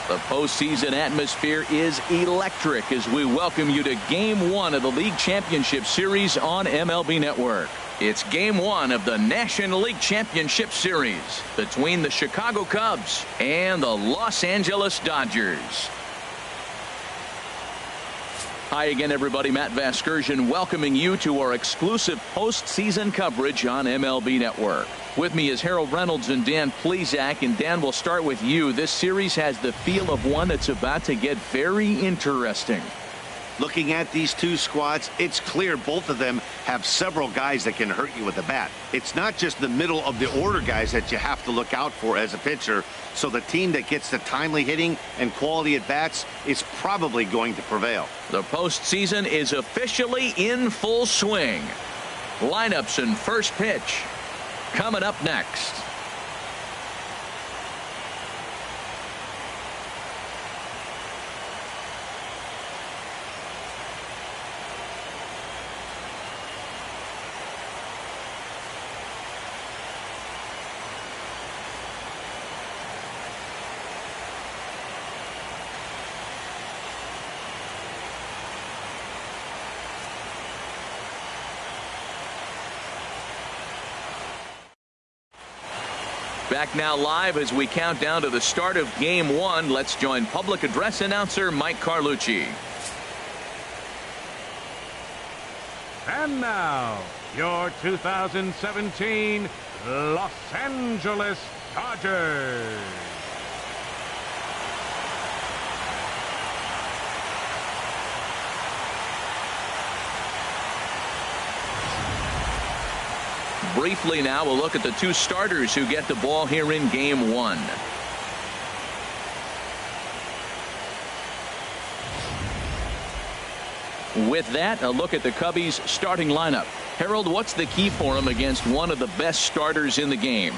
The postseason atmosphere is electric as we welcome you to Game 1 of the League Championship Series on MLB Network. It's Game 1 of the National League Championship Series between the Chicago Cubs and the Los Angeles Dodgers. Hi again, everybody. Matt Vasgersian welcoming you to our exclusive postseason coverage on MLB Network. With me is Harold Reynolds and Dan Plesac. And Dan, we'll start with you. This series has the feel of one that's about to get very interesting. Looking at these two squads, it's clear both of them have several guys that can hurt you with the bat. It's not just the middle of the order guys that you have to look out for as a pitcher. So the team that gets the timely hitting and quality at bats is probably going to prevail. The postseason is officially in full swing. Lineups and first pitch coming up next. Back now live as we count down to the start of Game 1. Let's join public address announcer Mike Carlucci. And now, your 2017 Los Angeles Dodgers. Briefly now, we'll look at the two starters who get the ball here in Game 1. With that, a look at the Cubbies' starting lineup. Harold, what's the key for them against one of the best starters in the game?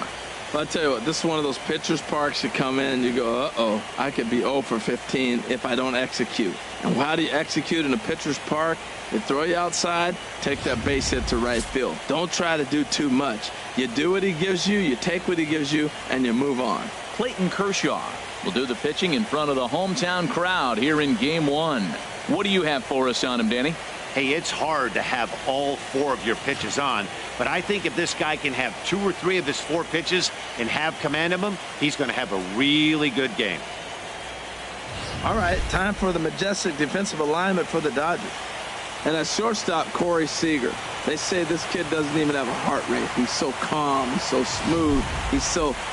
I'll tell you what, this is one of those pitcher's parks you come in and you go, uh-oh, I could be 0 for 15 if I don't execute. And how do you execute in a pitcher's park? They throw you outside, take that base hit to right field. Don't try to do too much. You do what he gives you, you take what he gives you, and you move on. Clayton Kershaw will do the pitching in front of the hometown crowd here in Game 1. What do you have for us on him, Danny? Hey, it's hard to have all four of your pitches on, but I think if this guy can have 2 or 3 of his 4 pitches and have command of them, he's going to have a really good game. All right, time for the majestic defensive alignment for the Dodgers. And at shortstop, Corey Seager. They say this kid doesn't even have a heart rate. He's so calm, he's so smooth,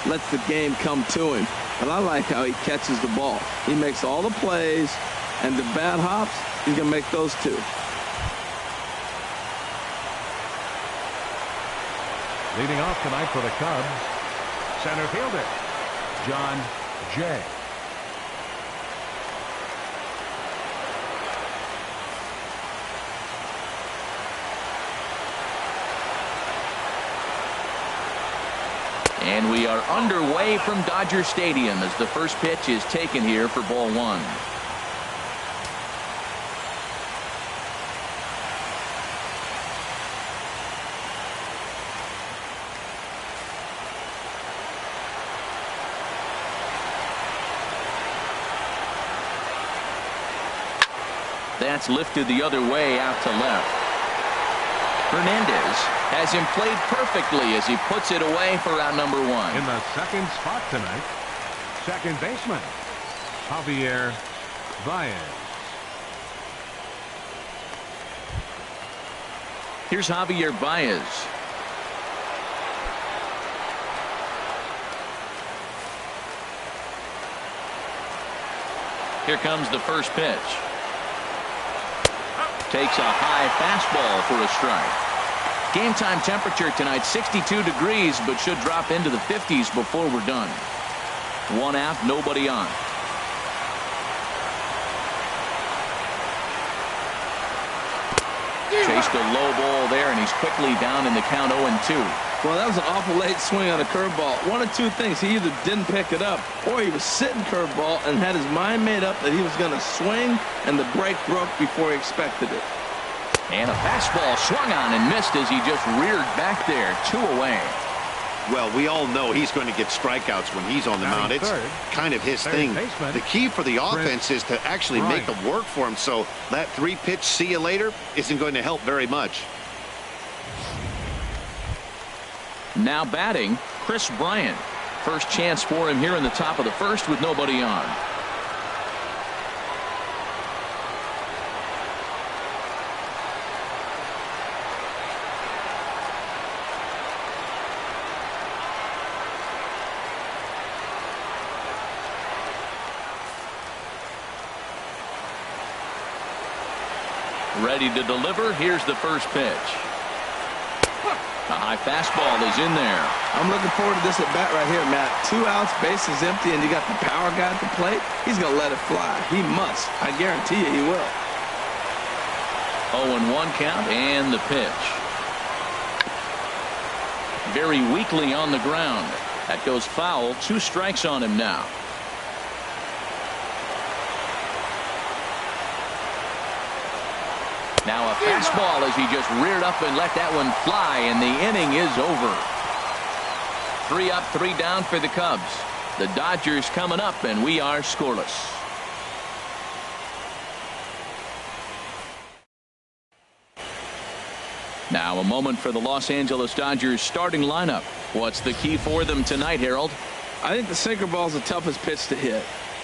lets the game come to him. But I like how he catches the ball. He makes all the plays, and the bad hops, he's going to make those too. Leading off tonight for the Cubs, center fielder, John Jay. And we are underway from Dodger Stadium as the first pitch is taken here for ball 1. That's lifted the other way out to left. Hernandez has him played perfectly as he puts it away for out number 1. In the second spot tonight, second baseman, Javier Baez. Here's Javier Baez. Here comes the first pitch. Takes a high fastball for a strike. Game time temperature tonight 62 degrees, but should drop into the 50s before we're done. 1 out, nobody on. Chased a low ball there, and he's quickly down in the count 0-2. Well, that was an awful late swing on a curveball. One of two things. He either didn't pick it up or he was sitting curveball and had his mind made up that he was going to swing, and the break broke before he expected it. And a fastball swung on and missed as he just reared back there. 2 away. Well, we all know he's going to get strikeouts when he's on the mound. It's kind of his thing. The key for the offense is to actually make them work for him, so that 3-pitch see you later isn't going to help very much. Now batting, Chris Bryant. First chance for him here in the top of the first with nobody on. Ready to deliver. Here's the first pitch. A high fastball is in there. I'm looking forward to this at bat right here, Matt. 2 outs, bases empty, and you got the power guy at the plate. He's going to let it fly. He must. I guarantee you he will. 0-1 count and the pitch. Very weakly on the ground. That goes foul. 2 strikes on him now. Now a fastball as he just reared up and let that one fly, and the inning is over. 3 up, 3 down for the Cubs. The Dodgers coming up, and we are scoreless. Now a moment for the Los Angeles Dodgers starting lineup. What's the key for them tonight, Harold? I think the sinker ball is the toughest pitch to hit,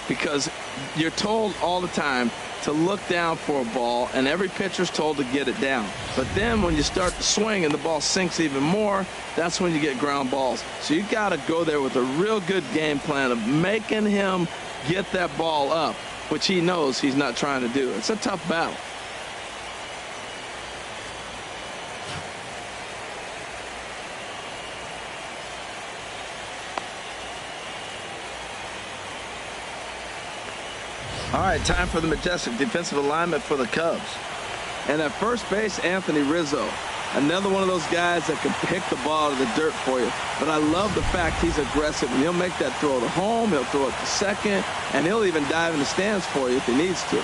because you're told all the time to look down for a ball, and every pitcher's told to get it down. But then when you start to swing and the ball sinks even more, that's when you get ground balls. So you got to go there with a real good game plan of making him get that ball up, which he knows he's not trying to do. It's a tough battle. All right, time for the majestic defensive alignment for the Cubs. And at first base, Anthony Rizzo. Another one of those guys that can pick the ball out of the dirt for you. But I love the fact he's aggressive, and he'll make that throw to home, he'll throw it to second, and he'll even dive in the stands for you if he needs to.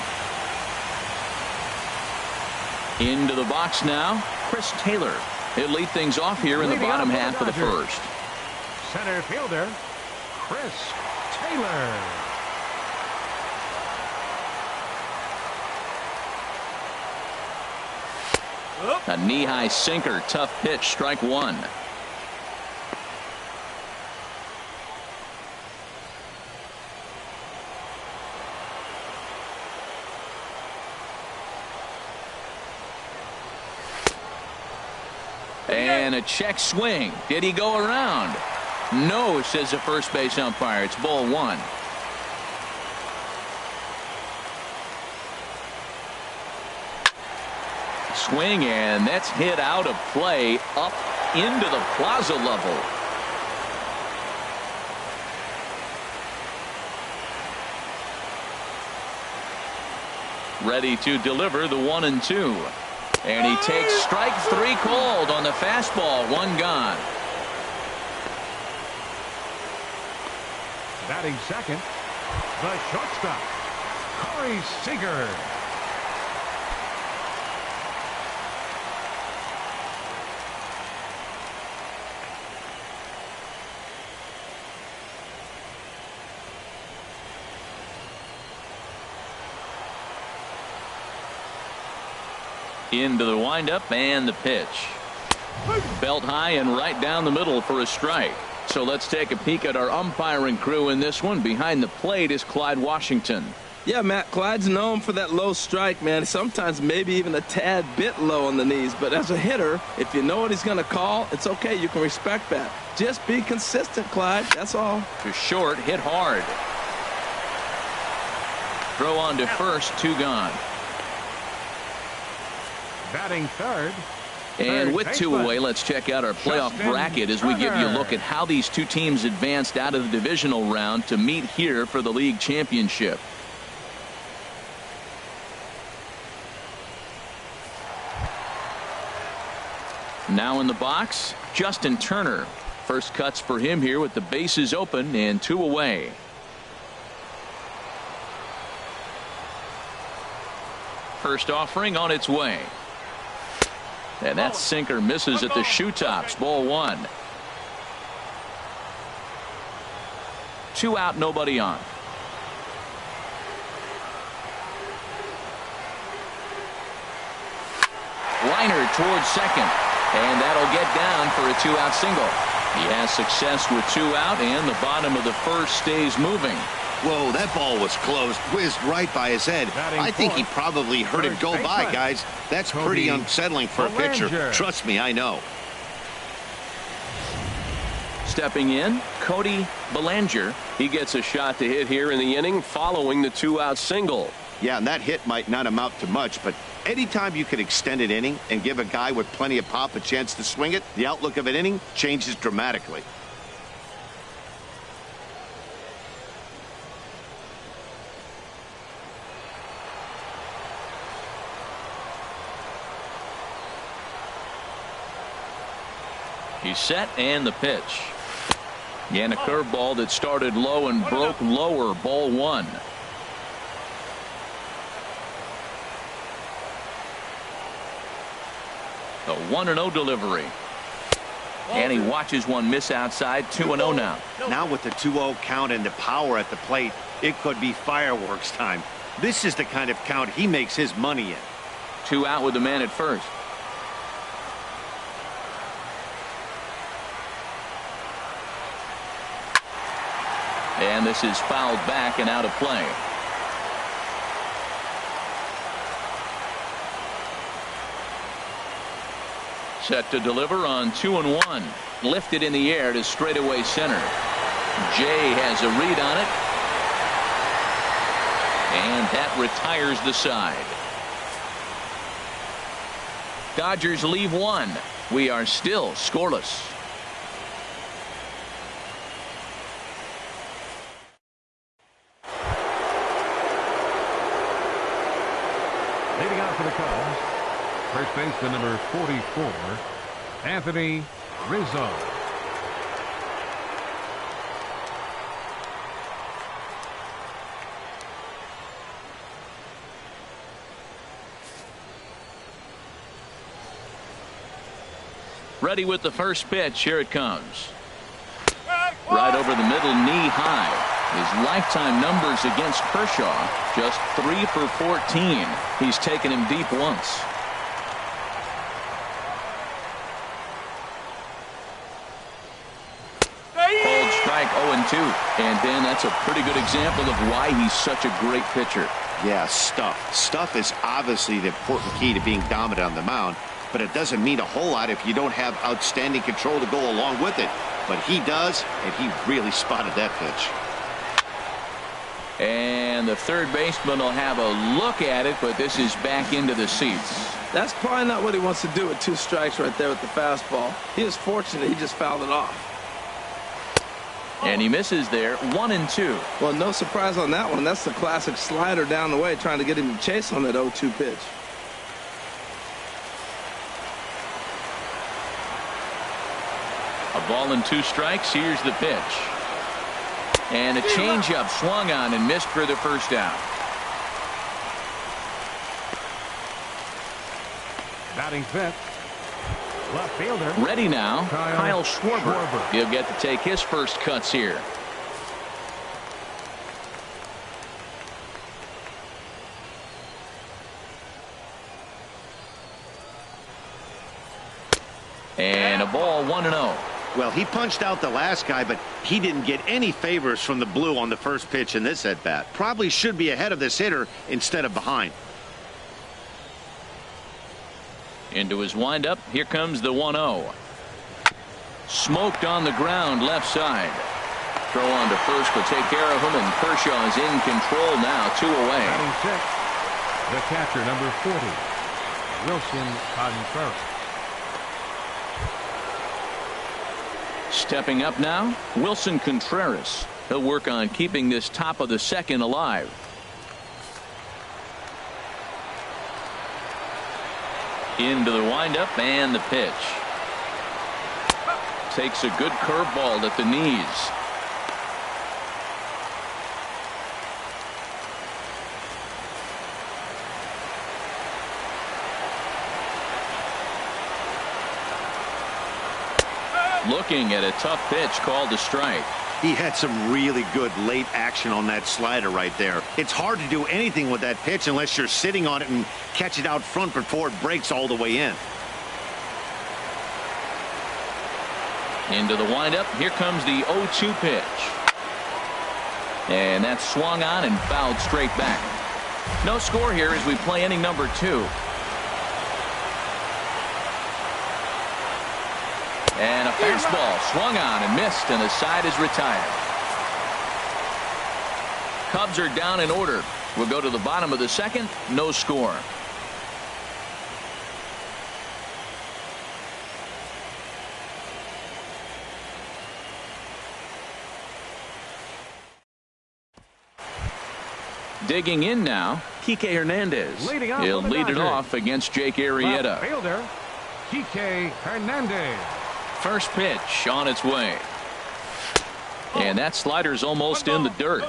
Into the box now, Chris Taylor. He'll lead things off here in the bottom half of the first. Center fielder, Chris Taylor. A knee-high sinker, tough pitch, strike 1. And a check swing. Did he go around? No, says the first base umpire. It's ball 1. Swing, and that's hit out of play up into the plaza level. Ready to deliver the 1-2. And he takes strike 3 called on the fastball. 1 gone. Batting second, the shortstop, Corey Seager. Into the windup and the pitch. Belt high and right down the middle for a strike. So let's take a peek at our umpiring crew in this one. Behind the plate is Clyde Washington. Yeah, Matt, Clyde's known for that low strike, man. Sometimes maybe even a tad bit low on the knees. But as a hitter, if you know what he's going to call, it's okay. You can respect that. Just be consistent, Clyde. That's all. To short, hit hard. Throw on to first, 2 gone. Batting third. And with 2 away, let's check out our playoff bracket as we give you a look at how these 2 teams advanced out of the divisional round to meet here for the league championship. Now in the box, Justin Turner. First cuts for him here with the bases open and 2 away. First offering on its way. And that sinker misses at the shoe tops. Ball 1. 2 out, nobody on. Liner towards second, and that'll get down for a 2-out single. He has success with 2 out, and the bottom of the first stays moving. Whoa, that ball was close, whizzed right by his head. I think he probably heard it go by, guys. That's pretty unsettling for a pitcher. Trust me, I know. Stepping in, Cody Bellinger. He gets a shot to hit here in the inning following the 2-out single. Yeah, and that hit might not amount to much, but anytime you can extend an inning and give a guy with plenty of pop a chance to swing it, the outlook of an inning changes dramatically. He's set, and the pitch. And a curveball that started low and broke lower. Ball 1. A 1-0 delivery. And he watches one miss outside. 2-0 now. Now with the 2-0 count and the power at the plate, it could be fireworks time. This is the kind of count he makes his money in. 2 out with the man at first. And this is fouled back and out of play. Set to deliver on 2-1. Lifted in the air to straightaway center. Jay has a read on it. And that retires the side. Dodgers leave 1. We are still scoreless. Leading out for the Cubs, first baseman number 44, Anthony Rizzo. Ready with the first pitch. Here it comes. Right over the middle, knee high. His lifetime numbers against Kershaw, just 3 for 14. He's taken him deep once. Called strike 0-2. And then that's a pretty good example of why he's such a great pitcher. Yeah, stuff. Stuff is obviously the important key to being dominant on the mound, but it doesn't mean a whole lot if you don't have outstanding control to go along with it. But he does, and he really spotted that pitch. And the third baseman will have a look at it, but this is back into the seats. That's probably not what he wants to do with 2 strikes right there with the fastball. He was fortunate he just fouled it off. And he misses there. 1-2. Well, no surprise on that one. That's the classic slider down the way, trying to get him to chase on that 0-2 pitch. A ball and 2 strikes. Here's the pitch. And a changeup swung on and missed for the first out. Batting fifth, left fielder. Ready now, Kyle Schwarber. He'll get to take his first cuts here. And a ball, 1-0. Well, he punched out the last guy, but he didn't get any favors from the blue on the first pitch in this at-bat. Probably should be ahead of this hitter instead of behind. Into his windup. Here comes the 1-0. Smoked on the ground left side. Throw on to first will take care of him, and Kershaw is in control now. 2 away. Batting sixth, the catcher, number 40, Wilson Contreras. Stepping up now, Wilson Contreras. He'll work on keeping this top of the second alive. Into the windup and the pitch. Takes a good curveball at the knees. Looking at a tough pitch called a strike. He had some really good late action on that slider right there. It's hard to do anything with that pitch unless you're sitting on it and catch it out front before it breaks all the way in. Into the windup. Here comes the 0-2 pitch. And that's swung on and fouled straight back. No score here as we play inning number 2. And a fastball swung on and missed, and the side is retired. Cubs are down in order. We'll go to the bottom of the second. No score. Digging in now, Kike Hernandez. He'll lead it off against Jake Arrieta. Fielder, Kike Hernandez. First pitch on its way. And that slider's almost in the dirt.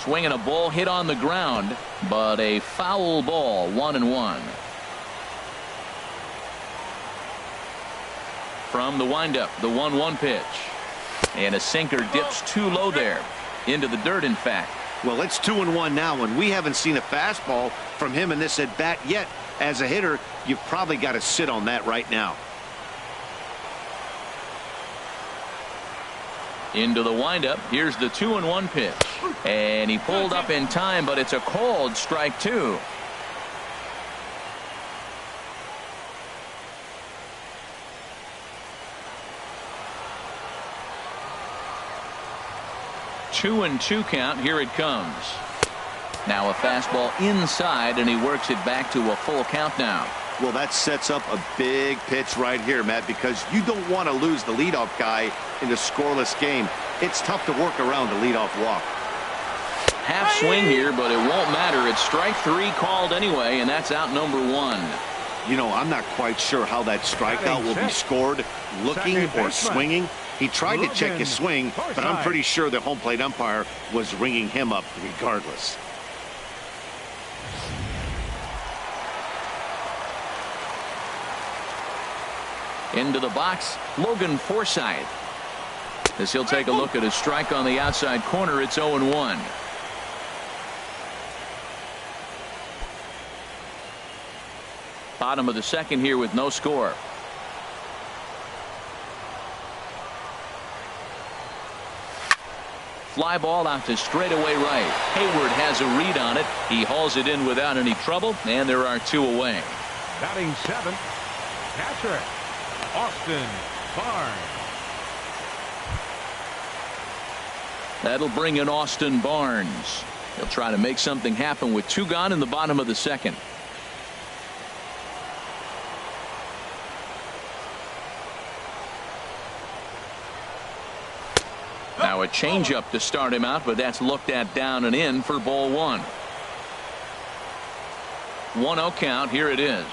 Swinging a ball hit on the ground, but a foul ball, 1-1. From the windup, the 1-1 pitch. And a sinker dips too low there. Into the dirt, in fact. Well, it's 2-1 now, and we haven't seen a fastball from him in this at bat yet. As a hitter, you've probably got to sit on that right now. Into the windup. Here's the 2-1 pitch. And he pulled up in time, but it's a called strike 2. Two and 2 count. Here it comes. Now a fastball inside, and he works it back to a full count now. Well, that sets up a big pitch right here, Matt, because you don't want to lose the leadoff guy in a scoreless game. It's tough to work around the leadoff walk. Half swing here, but it won't matter. It's strike 3 called anyway, and that's out number 1. You know, I'm not quite sure how that strikeout will be scored, looking or swinging. He tried to check his swing, but I'm pretty sure the home plate umpire was ringing him up regardless. Into the box, Logan Forsythe. As he'll take a look at a strike on the outside corner, it's 0-1. Bottom of the second here with no score. Fly ball out to straightaway right. Hayward has a read on it. He hauls it in without any trouble, and there are 2 away. Batting 7th, catcher Austin Barnes. That'll bring in Austin Barnes. He'll try to make something happen with 2 gone in the bottom of the second. Now a changeup to start him out, but that's looked at down and in for ball 1. 1-0 count. Here it is.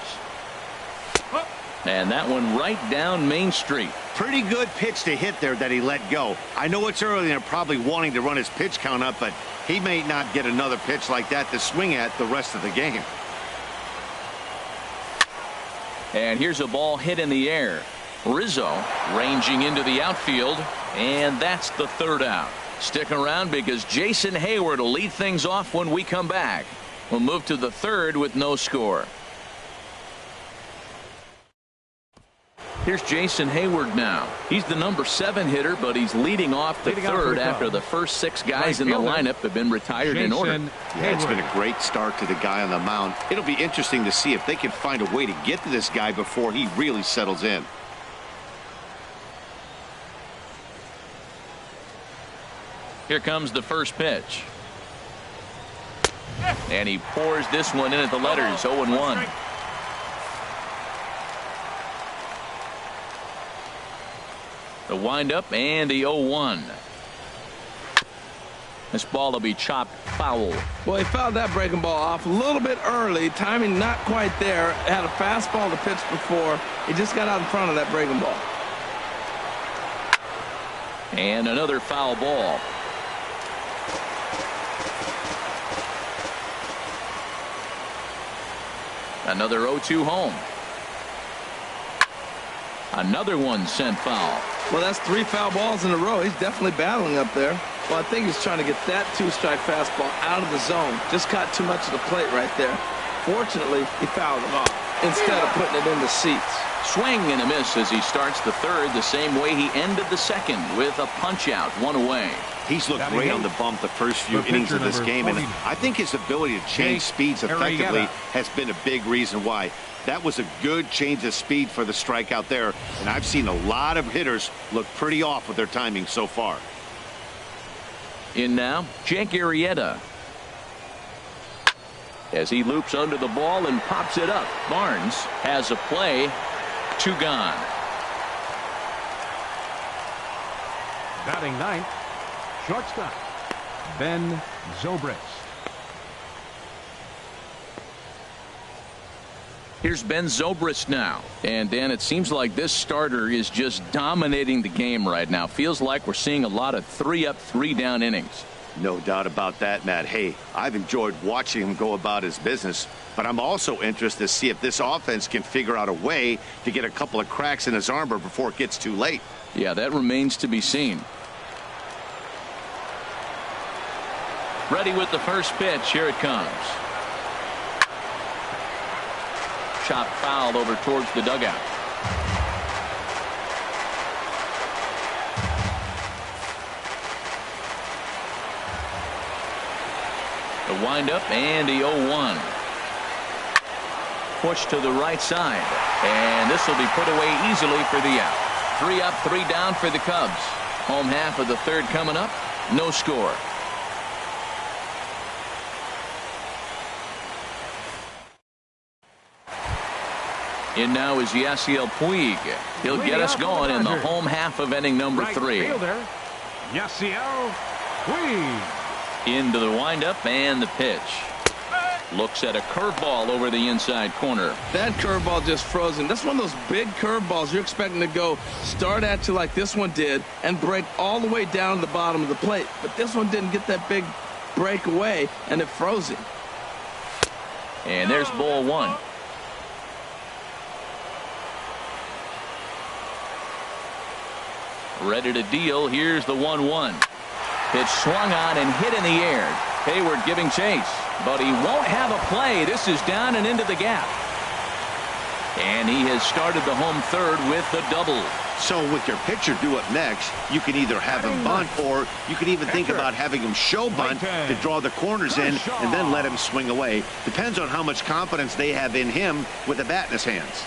And that one right down Main Street. Pretty good pitch to hit there that he let go. I know it's early and they're probably wanting to run his pitch count up, but he may not get another pitch like that to swing at the rest of the game. And here's a ball hit in the air. Rizzo ranging into the outfield, and that's the 3rd out. Stick around because Jason Hayward will lead things off when we come back. We'll move to the 3rd with no score. Here's Jason Hayward now. He's the number 7 hitter, but he's leading off the 3rd after the first 6 guys in the lineup have been retired in order. Yeah, it's been a great start to the guy on the mound. It'll be interesting to see if they can find a way to get to this guy before he really settles in. Here comes the first pitch. And he pours this one in at the letters. 0-1. The windup and the 0-1. This ball will be chopped foul. Well, he fouled that breaking ball off a little bit early. Timing not quite there. Had a fastball to pitch before. He just got out in front of that breaking ball. And another foul ball. Another 0-2 home. Another one sent foul. Well, that's 3 foul balls in a row. He's definitely battling up there. Well, I think he's trying to get that 2-strike fastball out of the zone. Just caught too much of the plate right there. Fortunately, he fouled it off instead of putting it in the seats. Swing and a miss as he starts the third the same way he ended the second with a punch-out, 1 away. He's looked great on the bump the first few innings of this game, and I think his ability to change speeds effectively has been a big reason why. That was a good change of speed for the strikeout there, and I've seen a lot of hitters look pretty off with their timing so far. In now, Jake Arrieta. As he loops under the ball and pops it up. Barnes has a play. 2 gone. Batting ninth, shortstop, Ben Zobrist. Here's Ben Zobrist now. And, Dan, it seems like this starter is just dominating the game right now. Feels like we're seeing a lot of 3-up, 3-down innings. No doubt about that, Matt. Hey, I've enjoyed watching him go about his business, but I'm also interested to see if this offense can figure out a way to get a couple of cracks in his armor before it gets too late. Yeah, that remains to be seen. Ready with the first pitch. Here it comes. Shot fouled over towards the dugout. The windup and the 0-1. Push to the right side. And this will be put away easily for the out. 3 up, 3 down for the Cubs. Home half of the third coming up. No score. In now is Yasiel Puig. He'll get us going in the home half of inning number 3. Yasiel Puig. Into the windup and the pitch. Looks at a curveball over the inside corner. That curveball just frozen. That's one of those big curveballs you're expecting to go start at you like this one did and break all the way down to the bottom of the plate. But this one didn't get that big break away, and it froze him. And there's ball 1. Ready to deal. Here's the 1-1. Pitch swung on and hit in the air. Hayward giving chase, but he won't have a play. This is down and into the gap. And he has started the home third with the double. So with your pitcher due up next, you can either have him bunt, or you can even think about having him show bunt to draw the corners in and then let him swing away. Depends on how much confidence they have in him with the bat in his hands.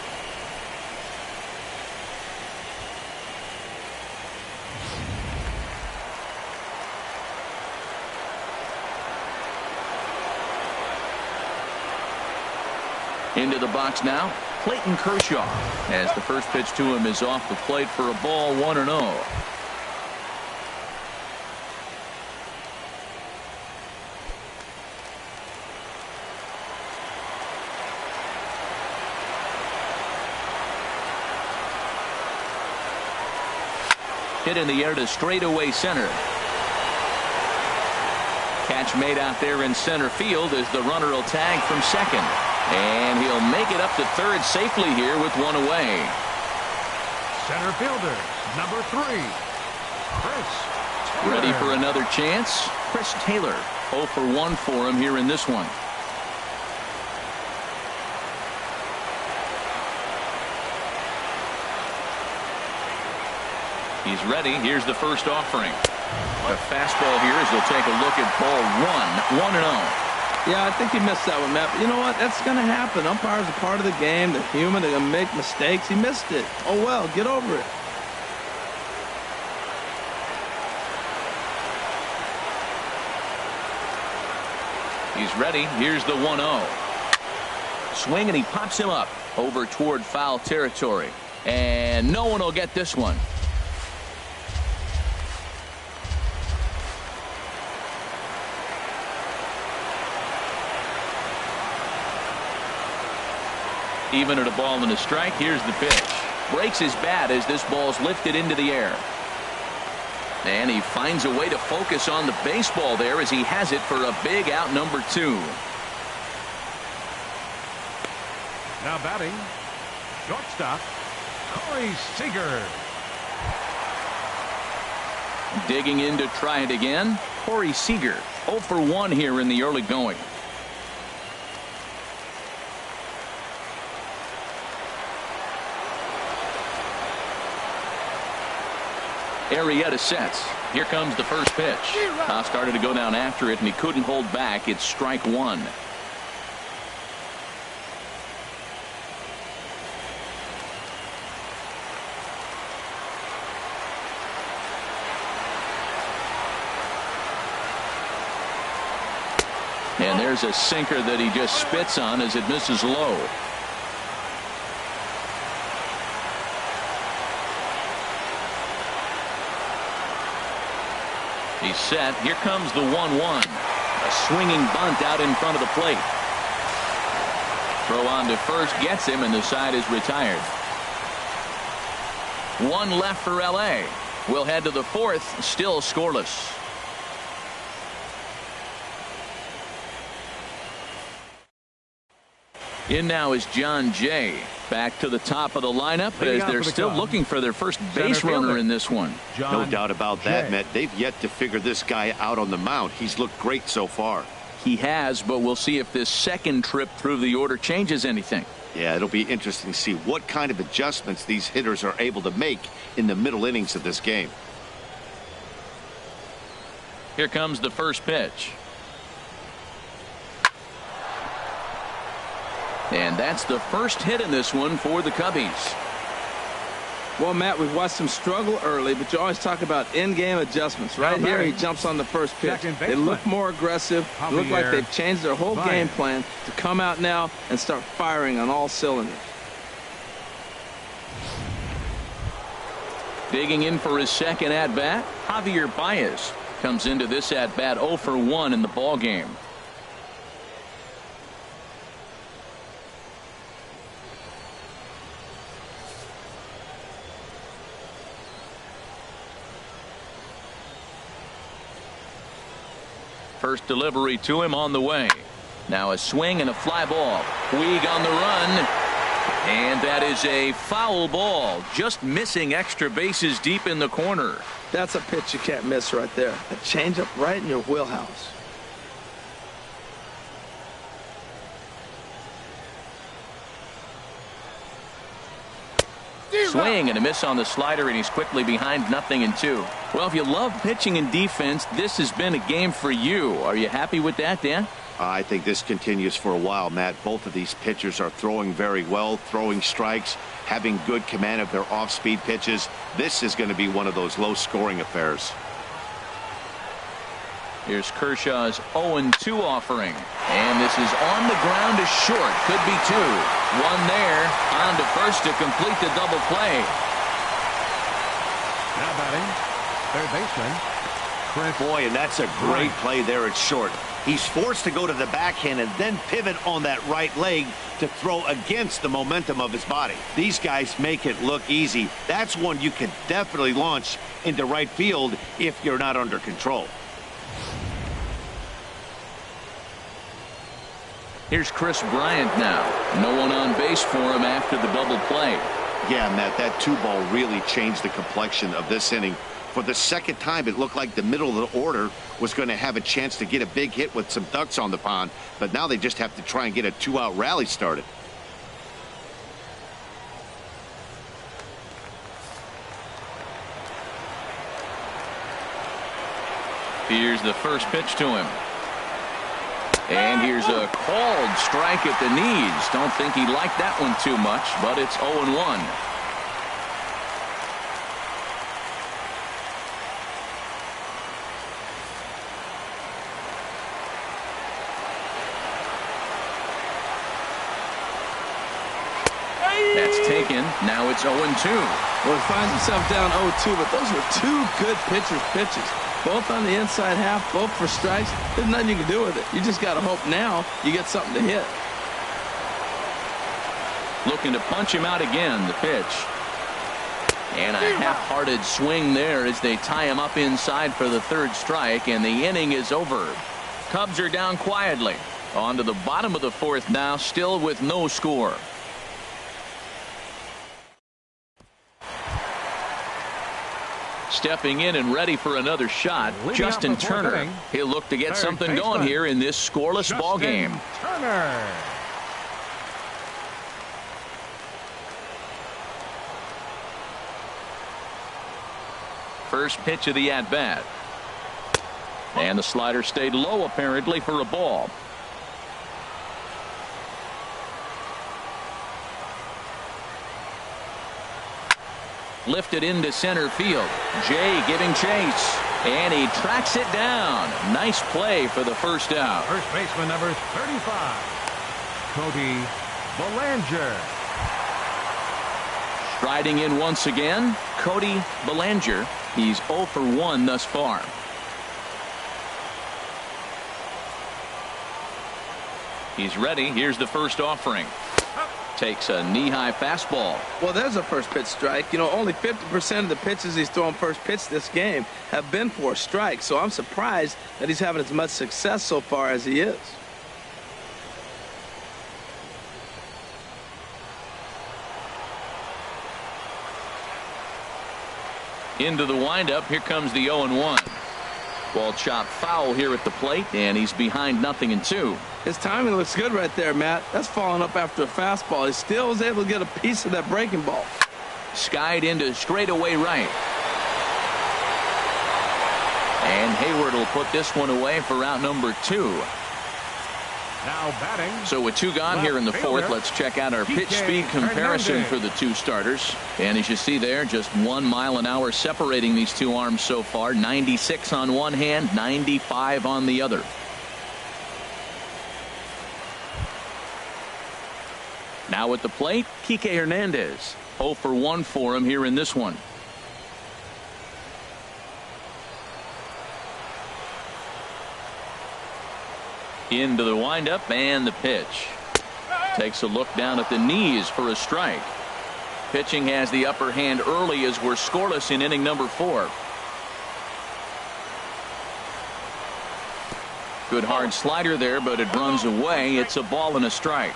Into the box now, Clayton Kershaw, as the first pitch to him is off the plate for a ball, 1-0. Hit in the air to straightaway center. Catch made out there in center field as the runner will tag from second. And he'll make it up to third safely here with 1 away. Center fielder, number 3, Chris Taylor. Ready for another chance. Chris Taylor, 0 for 1 for him here in this one. He's ready. Here's the first offering. The fastball here as they'll take a look at ball 1, 1-0. Yeah, I think he missed that one, Matt. But you know what? That's going to happen. Umpires are part of the game. They're human. They're going to make mistakes. He missed it. Oh, well, get over it. He's ready. Here's the 1-0. Swing, and he pops him up over toward foul territory. And no one will get this one. Even at a ball and a strike. Here's the pitch. Breaks his bat as this ball's lifted into the air. And he finds a way to focus on the baseball there as he has it for a big out number 2. Now batting, shortstop, Corey Seager. Digging in to try it again, Corey Seager. 0 for 1 here in the early going. Arrieta sets. Here comes the first pitch. Toss started to go down after it, and he couldn't hold back. It's strike one. And there's a sinker that he just spits on as it misses low. He's set. Here comes the 1-1. A swinging bunt out in front of the plate. Throw on to first gets him, and the side is retired. One left for L.A. We'll head to the fourth, still scoreless. In now is John Jay. Back to the top of the lineup as they're still looking for their first base runner in this one. No doubt about that, Matt. They've yet to figure this guy out on the mound. He's looked great so far. He has, but we'll see if this second trip through the order changes anything. Yeah, it'll be interesting to see what kind of adjustments these hitters are able to make in the middle innings of this game. Here comes the first pitch. And that's the first hit in this one for the Cubbies. Well, Matt, we've watched him struggle early, but you always talk about in-game adjustments. Right here, he jumps on the first pitch. They look more aggressive. They look like they've changed their whole game plan to come out now and start firing on all cylinders. Digging in for his second at-bat, Javier Baez comes into this at-bat 0 for 1 in the ballgame. First delivery to him on the way. Now a swing and a fly ball. Puig on the run. And that is a foul ball. Just missing extra bases deep in the corner. That's a pitch you can't miss right there. A changeup right in your wheelhouse. Swing and a miss on the slider, and he's quickly behind 0-2. Well, if you love pitching and defense, this has been a game for you. Are you happy with that, Dan? I think this continues for a while, Matt. Both of these pitchers are throwing very well, throwing strikes, having good command of their off-speed pitches. This is going to be one of those low-scoring affairs. Here's Kershaw's 0-2 offering. And this is on the ground to short. Could be two. One there. On to first to complete the double play. Now batting, third baseman, Chris. Boy, and that's a great play there at short. He's forced to go to the backhand and then pivot on that right leg to throw against the momentum of his body. These guys make it look easy. That's one you can definitely launch into right field if you're not under control. Here's Chris Bryant now. No one on base for him after the double play. Yeah, Matt, that 2-ball really changed the complexion of this inning. For the second time, it looked like the middle of the order was going to have a chance to get a big hit with some ducks on the pond, but now they just have to try and get a 2-out rally started. Here's the first pitch to him. And here's a called strike at the knees. Don't think he liked that one too much, but it's 0-1. That's taken. Now it's 0-2. Well, he finds himself down 0-2, but those were two good pitchers' pitches. Both on the inside half, both for strikes. There's nothing you can do with it. You just got to hope now you get something to hit. Looking to punch him out again, the pitch. And a half-hearted swing there as they tie him up inside for the third strike, and the inning is over. Cubs are down quietly. On to the bottom of the fourth now, still with no score. stepping in and ready for another shot. Justin Turner. He'll look to get something going here in this scoreless ball game. Turner. First pitch of the at-bat. And the slider stayed low apparently for a ball. Lifted into center field. Jay giving chase. And he tracks it down. Nice play for the first out. First baseman number 35, Cody Bellinger. Striding in once again, Cody Bellinger. He's 0 for 1 thus far. He's ready. Here's the first offering. Takes a knee-high fastball. Well, there's a first pitch strike. You know, only 50% of the pitches he's throwing first pitch this game have been for a strike. So I'm surprised that he's having as much success so far as he is. Into the windup. Here comes the 0-1. Ball chopped foul here at the plate, and he's behind 0-2. His timing looks good right there, Matt. That's following up after a fastball. He still was able to get a piece of that breaking ball. Skied into straightaway right. And Hayward will put this one away for out number 2. Now batting. So with 2 gone here in the fourth, let's check out our pitch speed comparison for the 2 starters. And as you see there, just 1 mile an hour separating these 2 arms so far. 96 on one hand, 95 on the other. Now at the plate, Kike Hernandez. 0 for 1 for him here in this one. Into the windup and the pitch. Takes a look down at the knees for a strike. Pitching has the upper hand early as we're scoreless in inning number 4. Good hard slider there, but it runs away. It's a ball and a strike.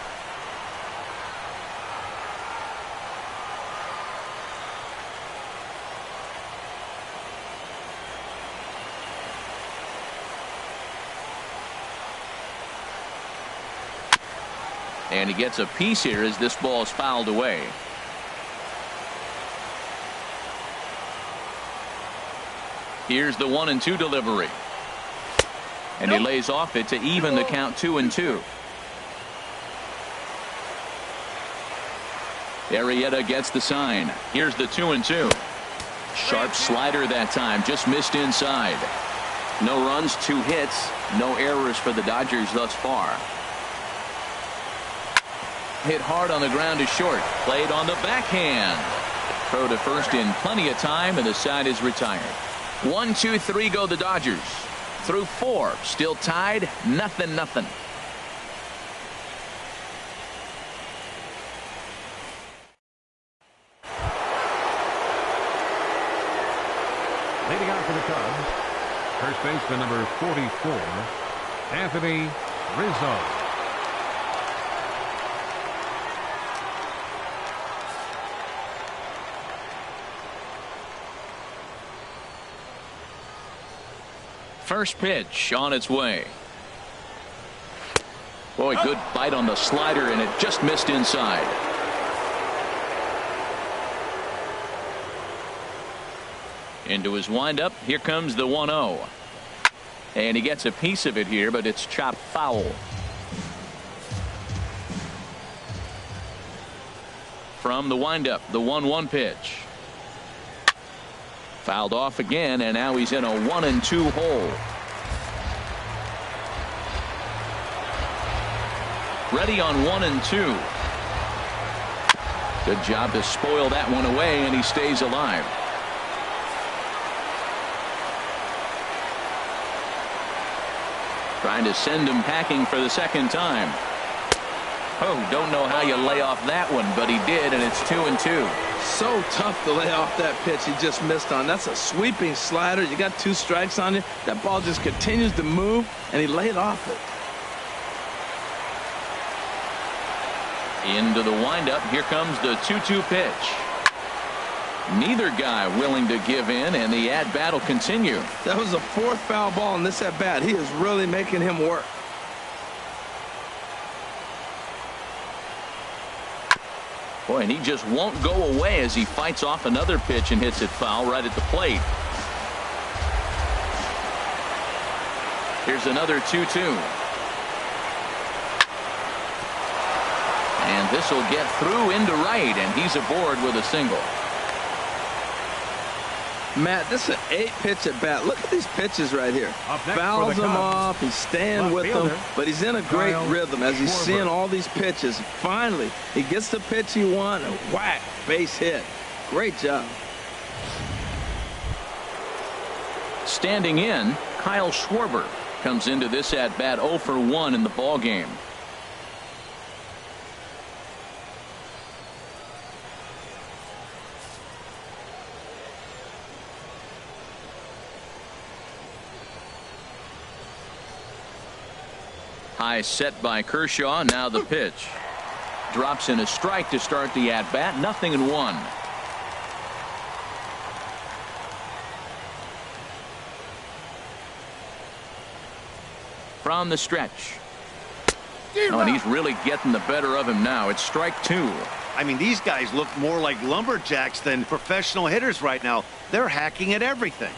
And he gets a piece here as this ball is fouled away. Here's the 1-2 delivery. And he lays off it to even the count 2-2. Arrieta gets the sign. Here's the 2-2. Sharp slider that time, just missed inside. No runs, 2 hits, no errors for the Dodgers thus far. Hit hard on the ground to short. Played on the backhand. Throw to first in plenty of time, and the side is retired. 1, 2, 3 go the Dodgers. Through 4. Still tied. 0-0. Leading out for the Cubs, first baseman number 44, Anthony Rizzo. First pitch on its way. Boy, good bite on the slider, and it just missed inside. Into his windup. Here comes the 1-0. And he gets a piece of it here, but it's chopped foul. From the windup, the 1-1 pitch. Fouled off again, and now he's in a 1-2 hole. Ready on 1-2. Good job to spoil that one away, and he stays alive. Trying to send him packing for the second time. Oh, don't know how you lay off that one, but he did, and it's 2-2. So tough to lay off that pitch he just missed on. That's a sweeping slider. You got 2 strikes on you. That ball just continues to move, and he laid off it. Into the windup. Here comes the 2-2 pitch. Neither guy willing to give in, and the at-bat will continue. That was the 4th foul ball in this at-bat. He is really making him work. Boy, and he just won't go away as he fights off another pitch and hits it foul right at the plate. Here's another 2-2. And this will get through into right, and he's aboard with a single. Matt, this is an 8-pitch at bat. Look at these pitches right here. Fouls them off. He's staying with them, but he's in a great rhythm as he's seeing all these pitches. Finally, he gets the pitch he wants, and whack, base hit. Great job. Standing in, Kyle Schwarber comes into this at bat 0 for 1 in the ball game. High set by Kershaw. Now the pitch. Drops in a strike to start the at bat. 0-1. From the stretch. Oh, and he's really getting the better of him now. It's strike 2. I mean, these guys look more like lumberjacks than professional hitters right now. They're hacking at everything.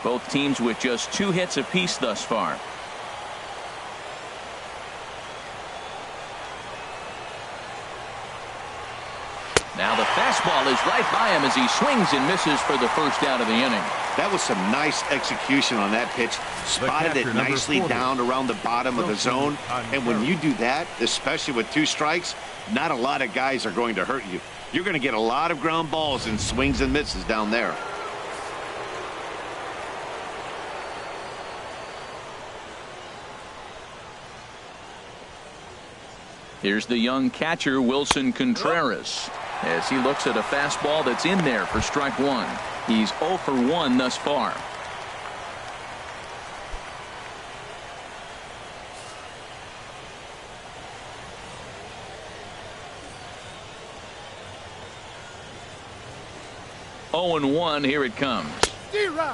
Both teams with just 2 hits apiece thus far. Now the fastball is right by him as he swings and misses for the first out of the inning. That was some nice execution on that pitch. Spotted it nicely down around the bottom of the zone. And when you do that, especially with 2 strikes, not a lot of guys are going to hurt you. You're going to get a lot of ground balls and swings and misses down there. Here's the young catcher, Wilson Contreras, as he looks at a fastball that's in there for strike 1. He's 0 for 1 thus far. Oh and 1, here it comes.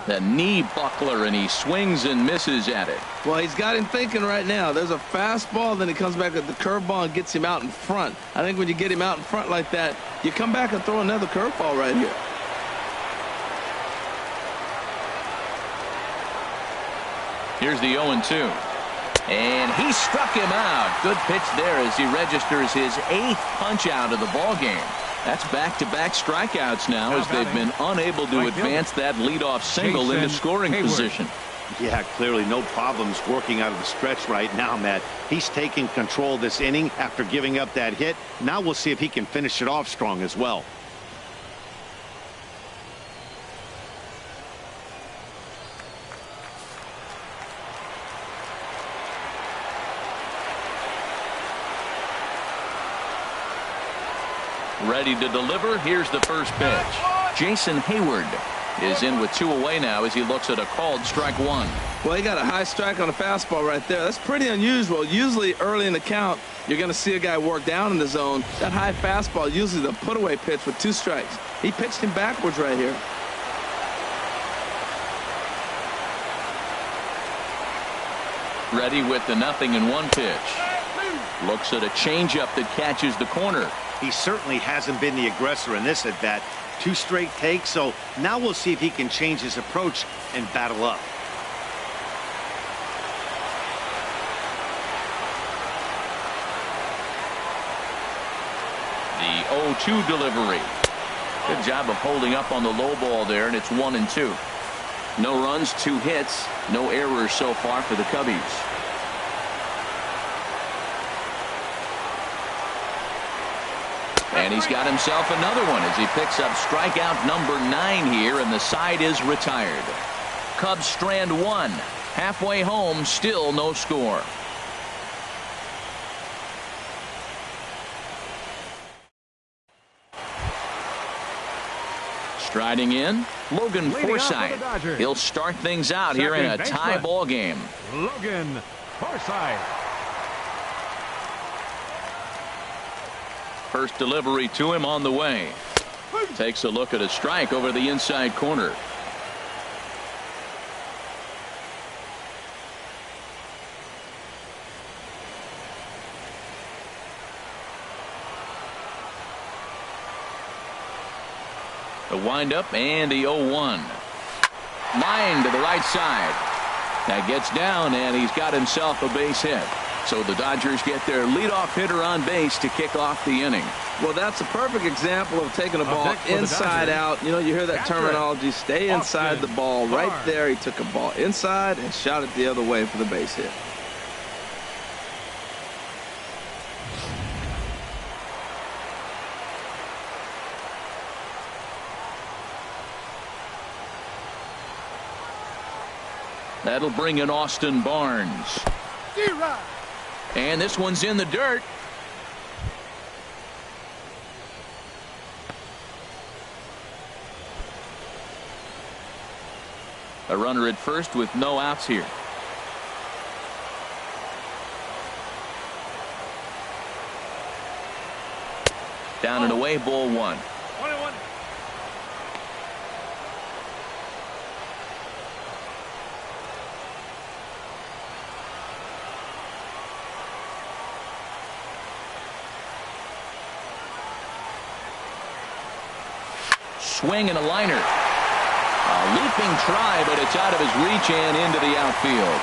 The knee buckler, and he swings and misses at it. Well, he's got him thinking right now. There's a fastball, then he comes back with the curveball and gets him out in front. I think when you get him out in front like that, you come back and throw another curveball right here. Here's the 0-2. And he struck him out. Good pitch there as he registers his 8th punch out of the ball game. That's back-to-back strikeouts now as they've been unable to advance that leadoff single into scoring position. Yeah, clearly no problems working out of the stretch right now, Matt. He's taking control of this inning after giving up that hit. Now we'll see if he can finish it off strong as well. Ready to deliver. Here's the first pitch. Jason Hayward is in with 2 away now as he looks at a called strike 1. Well, he got a high strike on a fastball right there. That's pretty unusual. Usually early in the count, you're going to see a guy work down in the zone. That high fastball, usually the put-away pitch with 2 strikes. He pitched him backwards right here. Ready with the 0-1 pitch. Looks at a changeup that catches the corner. He certainly hasn't been the aggressor in this at bat. 2 straight takes, so now we'll see if he can change his approach and battle up. The 0-2 delivery. Good job of holding up on the low ball there, and it's 1-2. No runs, 2 hits, no errors so far for the Cubbies. And he's got himself another one as he picks up strikeout number 9 here, and the side is retired. Cubs strand 1. Halfway home, still no score. Striding in, Logan Forsythe. He'll start things out here in a tie ball game. Logan Forsythe. First delivery to him on the way. Takes a look at a strike over the inside corner. The windup and the 0-1. Line to the right side. That gets down, and he's got himself a base hit. So the Dodgers get their leadoff hitter on base to kick off the inning. Well, that's a perfect example of taking a ball inside out. You know, you hear that terminology, stay inside the ball. Right there, he took a ball inside and shot it the other way for the base hit. That'll bring in Austin Barnes. And this one's in the dirt. A runner at first with no outs here. Down and away, ball 1. Swing and a liner. A leaping try, but it's out of his reach and into the outfield.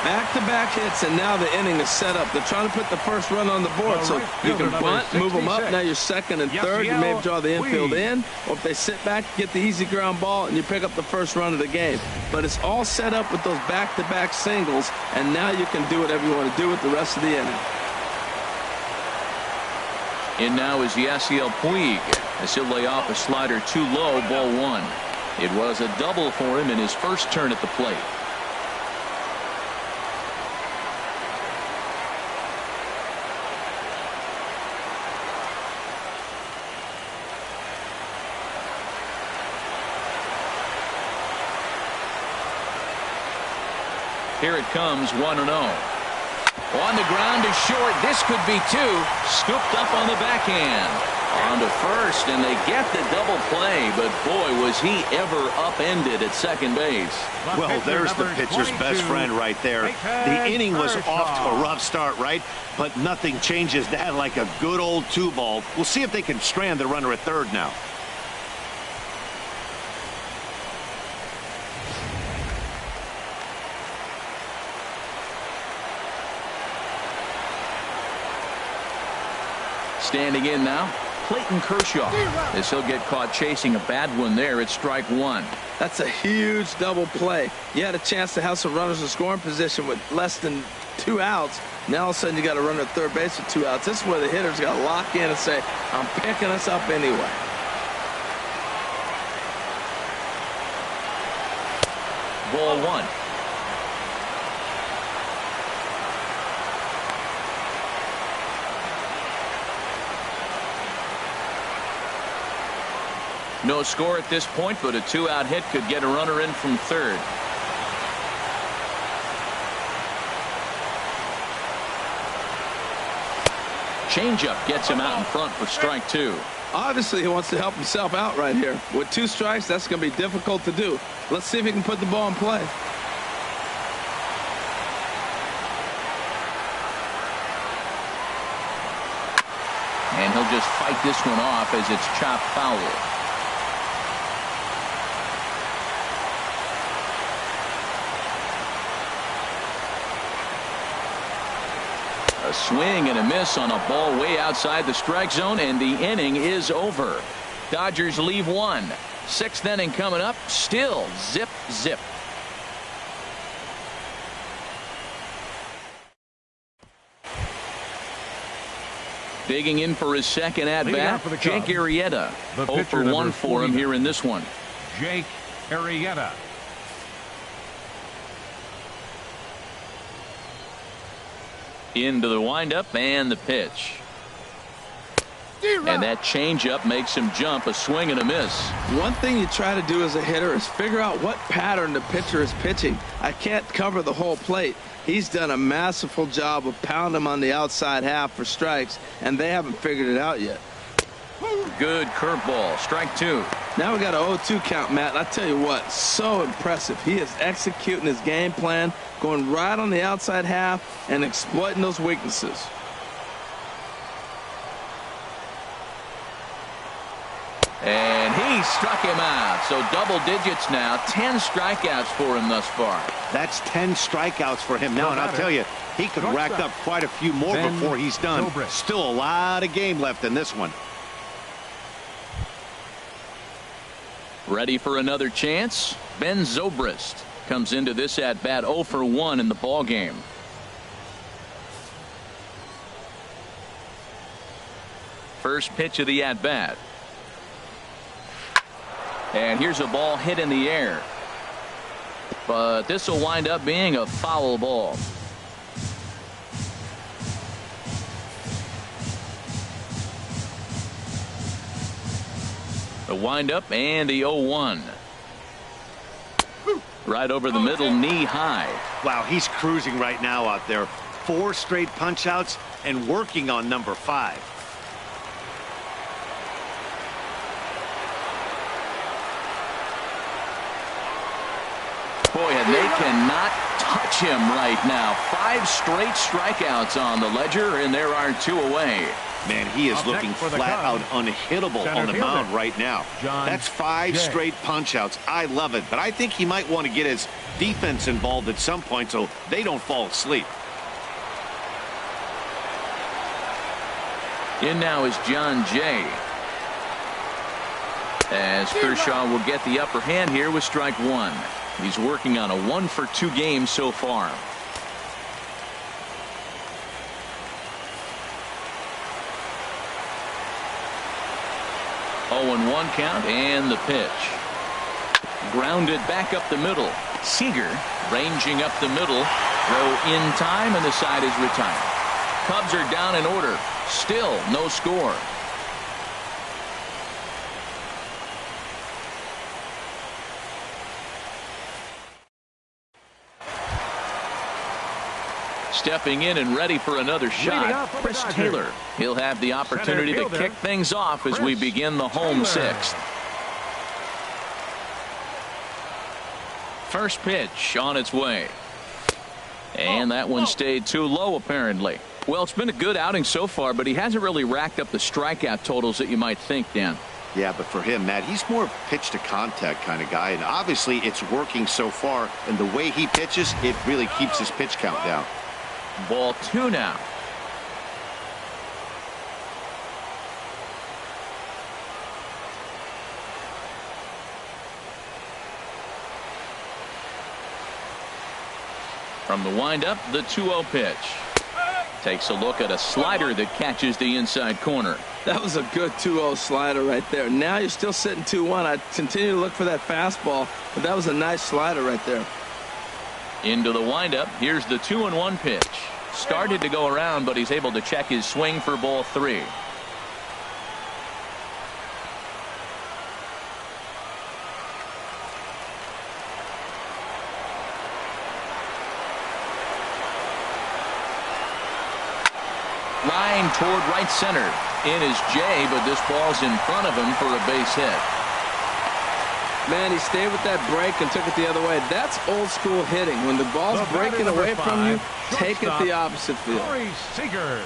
Back-to-back hits, and now the inning is set up. They're trying to put the first run on the board, so you can bunt, move them up. Now you're second and third. You may draw the infield in, or if they sit back, get the easy ground ball, and you pick up the first run of the game. But it's all set up with those back-to-back singles, and now you can do whatever you want to do with the rest of the inning. In now is Yasiel Puig as he'll lay off a slider too low, ball 1. It was a double for him in his first turn at the plate. Here it comes, 1-0. On the ground to short. This could be 2. Scooped up on the backhand. On to first, and they get the double play, but boy, was he ever upended at second base. Well, there's the pitcher's best friend right there. The inning was off to a rough start, right? But nothing changes that like a good old 2-ball. We'll see if they can strand the runner at third now. Standing in now, Clayton Kershaw, as he'll get caught chasing a bad one there at strike 1. That's a huge double play. You had a chance to have some runners in scoring position with less than 2 outs. Now all of a sudden you got a runner at third base with 2 outs. This is where the hitter's got to lock in and say, I'm picking us up anyway. Ball 1. No score at this point, but a 2-out hit could get a runner in from third. Changeup gets him out in front for strike 2. Obviously, he wants to help himself out right here. With 2 strikes, that's going to be difficult to do. Let's see if he can put the ball in play. And he'll just fight this one off as it's chopped foul. A swing and a miss on a ball way outside the strike zone, and the inning is over. Dodgers leave 1. 6th inning coming up. Still zip, zip. Digging in for his second at-bat, Jake Arrieta. 0 for 1 for him here in this one. Jake Arrieta. Into the windup and the pitch. And that changeup makes him jump. A swing and a miss. One thing you try to do as a hitter is figure out what pattern the pitcher is pitching. I can't cover the whole plate. He's done a masterful job of pounding him on the outside half for strikes, and they haven't figured it out yet. Good curveball. Strike two. Now we got an 0-2 count, Matt. I tell you what, so impressive. He is executing his game plan, going right on the outside half and exploiting those weaknesses. And he struck him out. So double digits now. 10 strikeouts for him thus far. That's 10 strikeouts for him now, and I'll tell you, he could rack up quite a few more before he's done. Still a lot of game left in this one. Ready for another chance? Ben Zobrist comes into this at bat 0 for 1 in the ball game. First pitch of the at bat. And here's a ball hit in the air. But this will wind up being a foul ball. The windup and the 0-1. Right over the middle, knee high. Wow, he's cruising right now out there. 4 straight punch outs and working on number 5. Boy, and they cannot touch him right now. 5 straight strikeouts on the ledger, and there are 2 away. Man, he is looking flat out unhittable on the mound right now. That's 5 straight punch outs. I love it, but I think he might want to get his defense involved at some point so they don't fall asleep. In now is John Jay. As Kershaw will get the upper hand here with strike 1. He's working on a 1 for 2 game so far. Oh, and 1 count, and the pitch. Grounded back up the middle. Seager ranging up the middle. Throw in time, and the side is retired. Cubs are down in order. Still no score. Stepping in and ready for another shot, Chris Taylor. He'll have the opportunity to kick things off as we begin the home 6th. First pitch on its way. And that one stayed too low, apparently. Well, it's been a good outing so far, but he hasn't really racked up the strikeout totals that you might think, Dan. Yeah, but for him, Matt, he's more pitch to contact kind of guy, and obviously it's working so far, and the way he pitches, it really keeps his pitch count down. Ball 2 now. From the windup, the 2-0 pitch. Takes a look at a slider that catches the inside corner. That was a good 2-0 slider right there. Now you're still sitting 2-1. I continue to look for that fastball, but that was a nice slider right there. Into the windup. Here's the 2-1 pitch. Started to go around, but he's able to check his swing for ball 3. Line toward right center. In is Jay, but this ball's in front of him for a base hit. Man, he stayed with that break and took it the other way. That's old school hitting. When the ball's breaking away from you, take it the opposite field. Seager.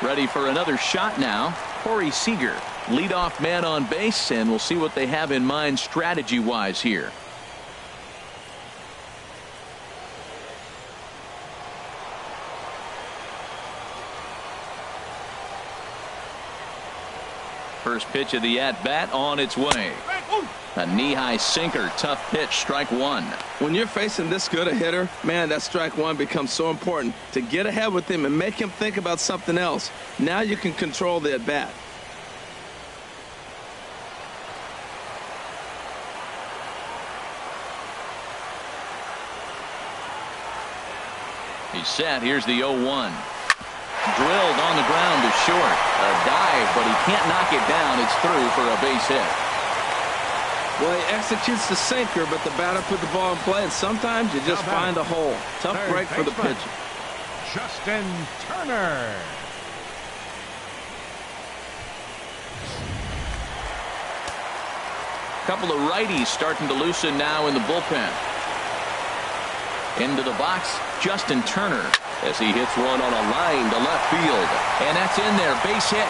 Ready for another shot now. Corey Seager, leadoff man on base, and we'll see what they have in mind strategy-wise here. First pitch of the at-bat on its way. A knee-high sinker, tough pitch, strike 1. When you're facing this good a hitter, man, that strike 1 becomes so important to get ahead with him and make him think about something else. Now you can control the at-bat. He's set. Here's the 0-1. Drilled on the ground to short. A dive, but he can't knock it down. It's through for a base hit. Well, he executes the sinker, but the batter put the ball in play, and sometimes you just find a hole. Tough break for the pitcher. Justin Turner. Couple of righties starting to loosen now in the bullpen. Into the box, Justin Turner, as he hits one on a line to left field. And that's in there, base hit.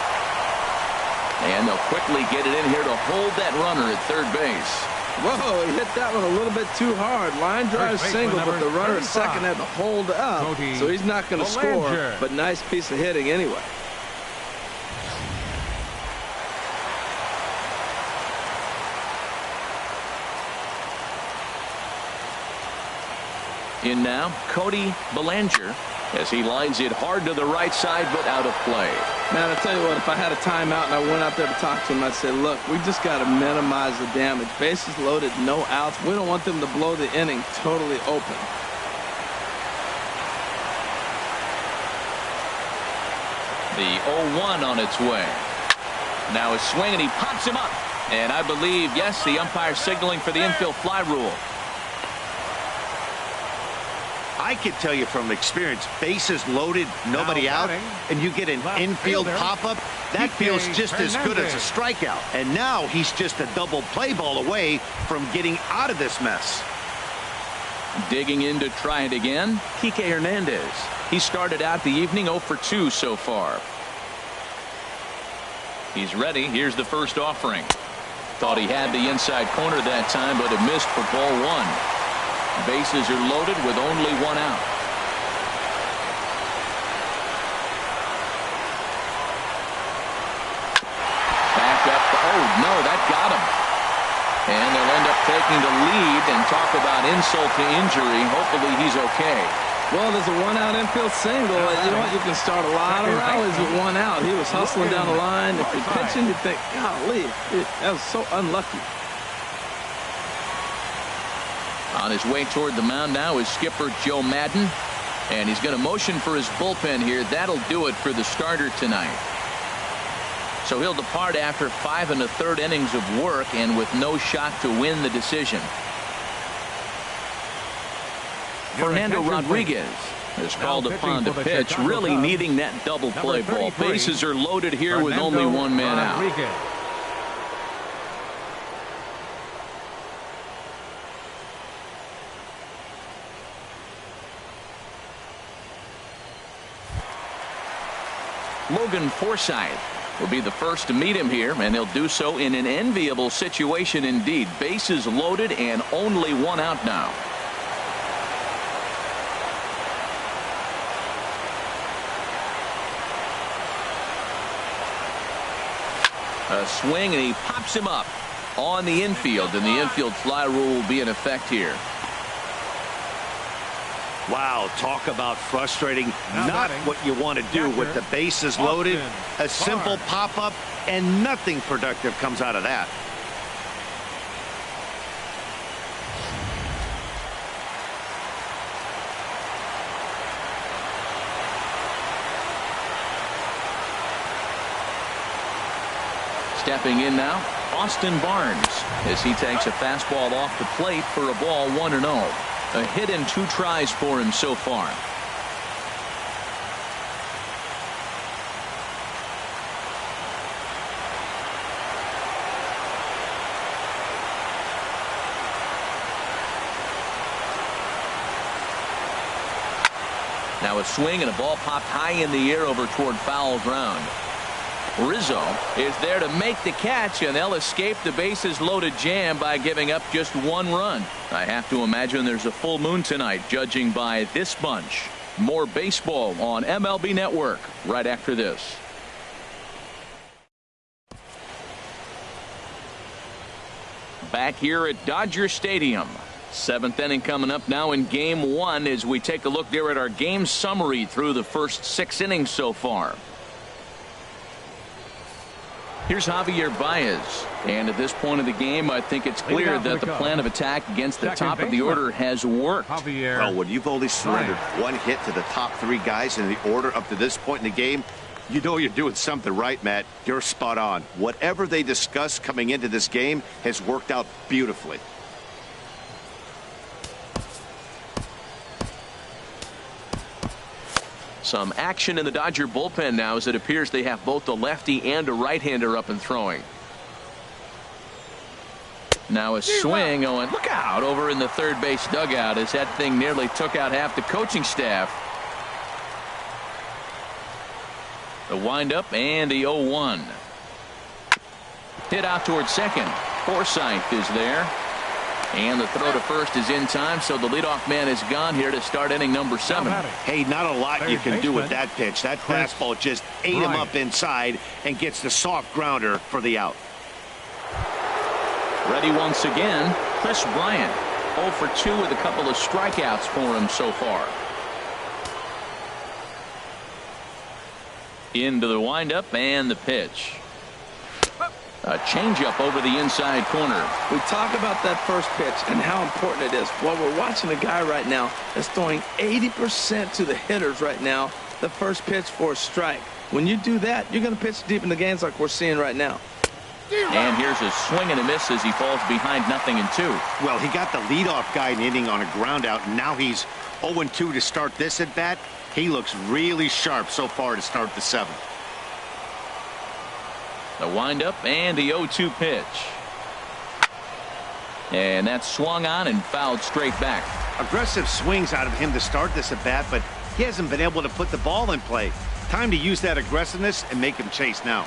And they'll quickly get it in here to hold that runner at third base. Whoa, he hit that one a little bit too hard. Line drive single, but the runner at second had to hold up. So he's not going to score, but nice piece of hitting anyway. In now, Cody Bellinger, as he lines it hard to the right side, but out of play. Man, I'll tell you what, if I had a timeout and I went out there to talk to him, I'd say, look, we just got to minimize the damage. Bases loaded, no outs. We don't want them to blow the inning totally open. The 0-1 on its way. Now a swing, and he pops him up. And I believe, yes, the umpire signaling for the infield fly rule. I can tell you from experience, bases loaded, nobody out, and you get an infield pop-up, that feels just as good as a strikeout. And now he's just a double play ball away from getting out of this mess. Digging in to try it again, Kike Hernandez. He started out the evening 0 for 2 so far. He's ready. Here's the first offering. Thought he had the inside corner that time, but it missed for ball one. Bases are loaded with only one out. Back up. Oh, no, that got him. And they'll end up taking the lead, and talk about insult to injury. Hopefully he's okay. Well, there's a one-out infield single. You know what? You can start a lot of rallies with one out. He was hustling down the line. If you're pitching, you think, golly, that was so unlucky. On his way toward the mound now is skipper Joe Madden, and he's going to motion for his bullpen here. That'll do it for the starter tonight. So he'll depart after 5 1/3 innings of work, and with no shot to win the decision. Fernando Rodriguez is called upon to pitch, really needing that double play ball. Bases are loaded here with only one man out. Logan Forsythe will be the first to meet him here, and he'll do so in an enviable situation indeed. Bases loaded and only one out now. A swing, and he pops him up on the infield, and the infield fly rule will be in effect here. Wow, talk about frustrating. Not what you want to do with the bases loaded. A simple pop-up, and nothing productive comes out of that. Stepping in now, Austin Barnes, as he takes a fastball off the plate for a ball 1-0. A hit and 2 tries for him so far. Now a swing, and a ball popped high in the air over toward foul ground. Rizzo is there to make the catch, and they'll escape the bases loaded jam by giving up just 1 run. I have to imagine there's a full moon tonight, judging by this bunch. More baseball on MLB Network right after this. Back here at Dodger Stadium. 7th inning coming up now in game 1 as we take a look there at our game summary through the first 6 innings so far. Here's Javier Baez, and at this point of the game, I think it's clear that the plan of attack against the top of the order has worked. Well, when you've only surrendered 1 hit to the top 3 guys in the order up to this point in the game, You know you're doing something right, Matt. You're spot on. Whatever they discussed coming into this game has worked out beautifully. Some action in the Dodger bullpen now, as it appears they have both a lefty and a right-hander up and throwing. Now a swing going. Look out over in the third base dugout as that thing nearly took out half the coaching staff. The windup and the 0-1. Hit out towards second. Forsythe is there. And the throw to first is in time, so the leadoff man is gone here to start inning number 7. Hey, not a lot you can do with that pitch. That fastball just ate him up inside and gets the soft grounder for the out. Ready once again, Chris Bryant. 0 for 2 with a couple of strikeouts for him so far. Into the windup and the pitch. A changeup over the inside corner. We talk about that first pitch and how important it is. Well, we're watching a guy right now that's throwing 80% to the hitters right now. The first pitch for a strike. When you do that, you're going to pitch deep in the games like we're seeing right now. And here's a swing and a miss as he falls behind 0-2. Well, he got the leadoff guy in inning on a ground out, and now he's 0-2 to start this at bat. He looks really sharp so far to start the 7th. The windup and the 0-2 pitch. And that's swung on and fouled straight back. Aggressive swings out of him to start this at bat, but he hasn't been able to put the ball in play. Time to use that aggressiveness and make him chase now.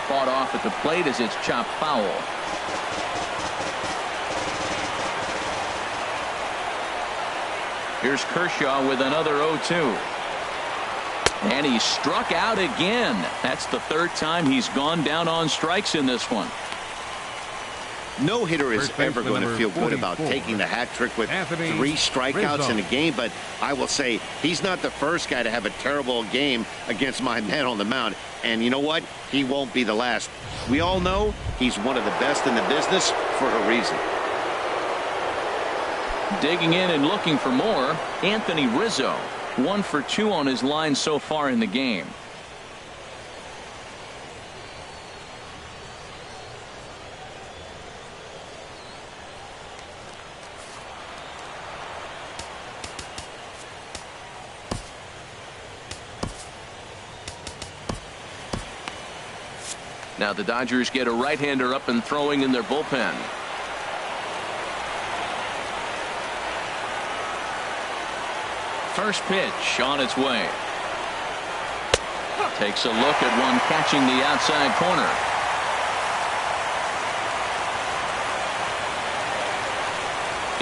Fought off at the plate as it's chopped foul. Here's Kershaw with another 0-2. And he struck out again. That's the third time he's gone down on strikes in this one. No hitter is ever going to feel good about taking the hat trick with 3 strikeouts in a game, but I will say he's not the first guy to have a terrible game against my man on the mound. And you know what? He won't be the last. We all know he's one of the best in the business for a reason. Digging in and looking for more, Anthony Rizzo. 1 for 2 on his line so far in the game. Now the Dodgers get a right-hander up and throwing in their bullpen. First pitch on its way. Takes a look at one catching the outside corner.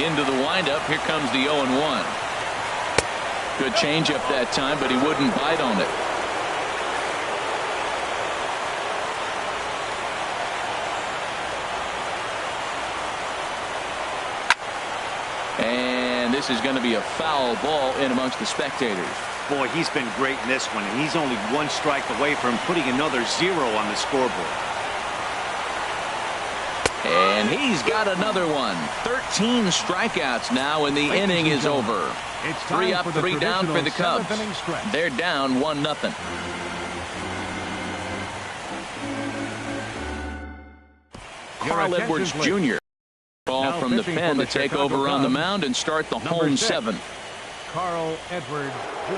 Into the windup. Here comes the 0-1. Good changeup that time, but he wouldn't bite on it. And this is going to be a foul ball in amongst the spectators. Boy, he's been great in this one, and he's only 1 strike away from putting another 0 on the scoreboard. And he's got another one. 13 strikeouts now, and the inning is over. 3 up, 3 down for the Cubs. They're down 1-0. Carl Edwards Jr. ball from the pen to take over on the mound and start the home 7th. Carl Edwards Jr.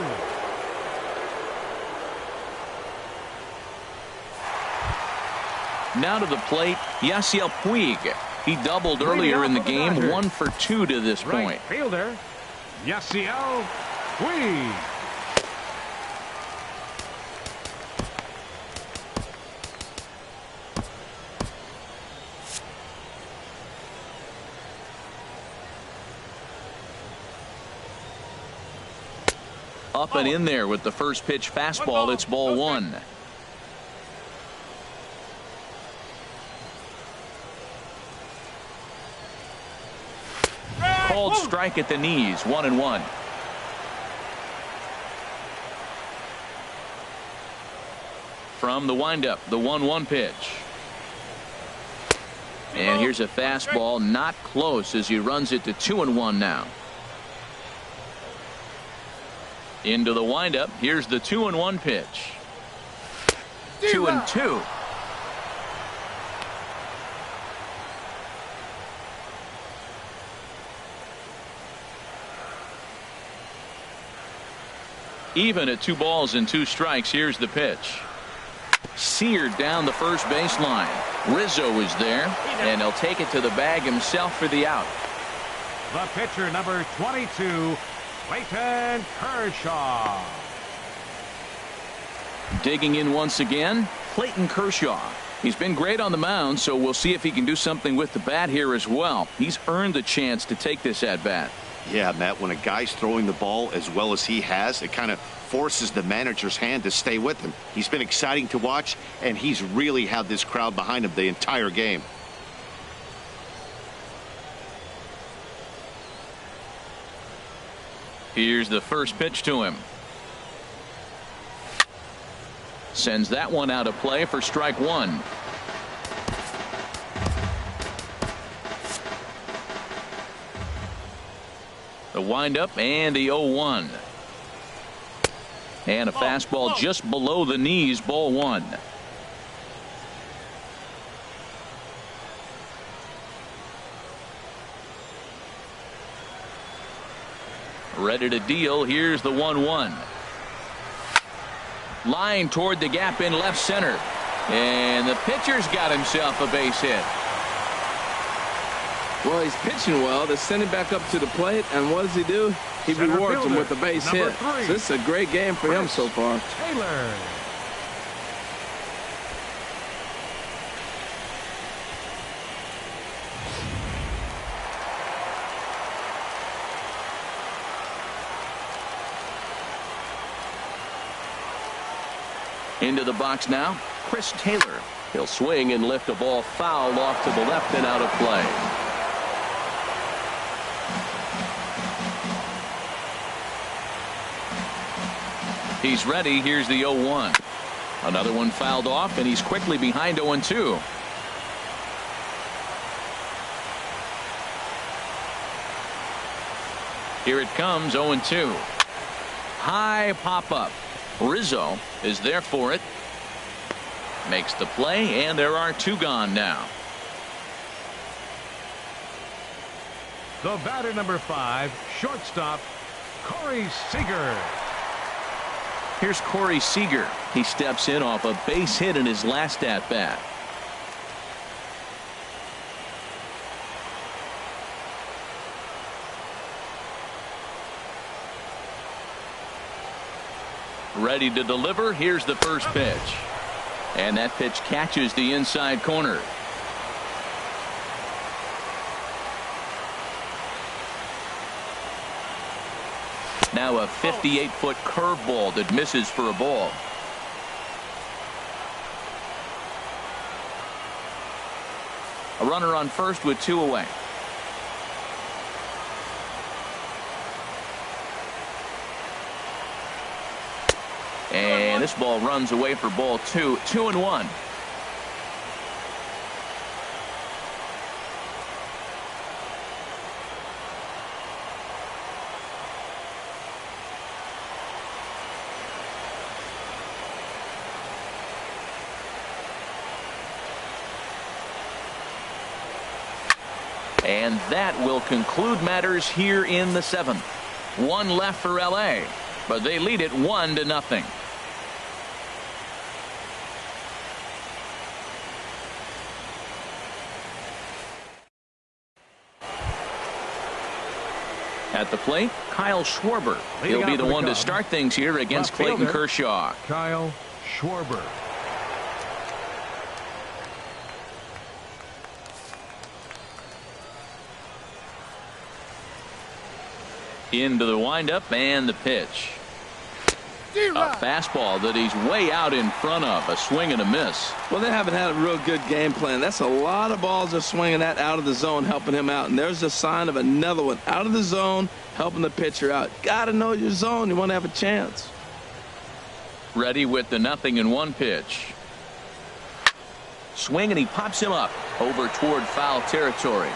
Now to the plate, Yasiel Puig. He doubled earlier in the game, 1 for 2 to this point. Right fielder, Yasiel Puig. Up and in there with the first pitch fastball. It's ball 1. Called strike at the knees. 1-1. From the windup, the 1-1 pitch. And here's a fastball, not close, as he runs it to 2-1 now. Into the windup. Here's the 2-1 pitch. 2-2. Even at 2 balls and 2 strikes. Here's the pitch. Seared down the first baseline. Rizzo is there, and he'll take it to the bag himself for the out. The pitcher, number 22, Clayton Kershaw. Digging in once again, Clayton Kershaw. He's been great on the mound, so we'll see if he can do something with the bat here as well. He's earned the chance to take this at bat. Yeah, Matt, when a guy's throwing the ball as well as he has, it kind of forces the manager's hand to stay with him. He's been exciting to watch, and he's really had this crowd behind him the entire game. Here's the first pitch to him. Sends that one out of play for strike 1. The windup and the 0-1. And a fastball just below the knees, ball 1. Ready to deal. Here's the 1-1. Line toward the gap in left center. And the pitcher's got himself a base hit. Well, he's pitching well. They send him back up to the plate, and what does he do? He rewards him with a base hit. So this is a great game for him so far. Taylor. Into the box now, Chris Taylor. He'll swing and lift a ball foul off to the left and out of play. He's ready. Here's the 0-1. Another one fouled off, and he's quickly behind 0-2. Here it comes, 0-2. High pop-up. Rizzo is there for it. Makes the play, and there are 2 gone now. The batter, number 5, shortstop, Corey Seager. Here's Corey Seager. He steps in off a base hit in his last at bat. Ready to deliver. Here's the first pitch. And that pitch catches the inside corner. Now a 58-foot curveball that misses for a ball. A runner on first with 2 away. And this ball runs away for ball 2. 2-1. And that will conclude matters here in the 7th. 1 left for LA, but they lead it 1-0. At the plate, Kyle Schwarber. He'll be the one to start things here against Clayton Kershaw. Kyle Schwarber. Into the windup and the pitch. A fastball that he's way out in front of. A swing and a miss. Well, they haven't had a real good game plan. That's a lot of balls they're swinging at out of the zone, helping him out. And there's a sign of another one out of the zone, helping the pitcher out. Got to know your zone. You want to have a chance. Ready with the 0-1 pitch. Swing, and he pops him up over toward foul territory.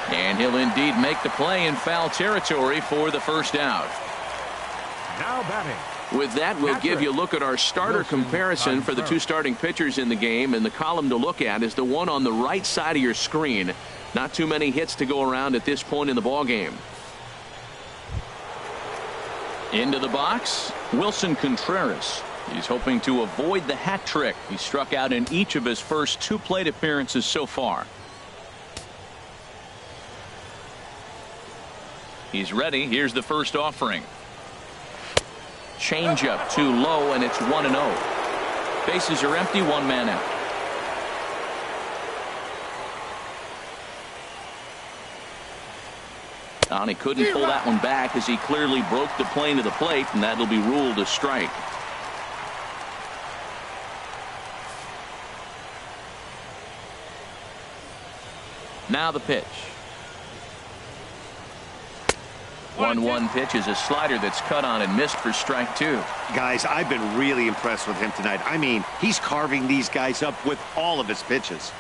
And he'll indeed make the play in foul territory for the first out. Now batting. With that, we'll give you a look at our starter comparison for the two starting pitchers in the game. And the column to look at is the one on the right side of your screen. Not too many hits to go around at this point in the ball game. Into the box, Wilson Contreras. He's hoping to avoid the hat trick. He struck out in each of his first 2 plate appearances so far. He's ready. Here's the first offering. Changeup too low, and it's 1-0. Bases are empty, 1 man out. And he couldn't pull that one back as he clearly broke the plane of the plate, and that'll be ruled a strike. Now the pitch. 1-1 pitch is a slider that's cut on and missed for strike 2. Guys, I've been really impressed with him tonight. I mean, he's carving these guys up with all of his pitches.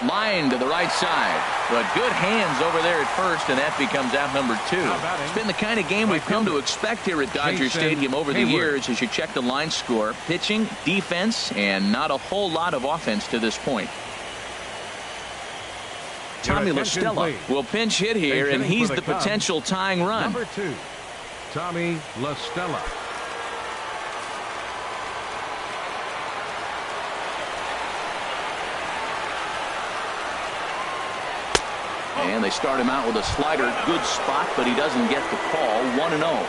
Line to the right side, but good hands over there at first, and that becomes out number 2. It's been the kind of game we've come to expect here at Dodger Stadium over the years as you check the line score. Pitching, defense, and not a whole lot of offense to this point. Tommy La Stella will pinch hit here, and he's the potential tying run. Number 2, Tommy La Stella. And they start him out with a slider. Good spot, but he doesn't get the call. 1-0.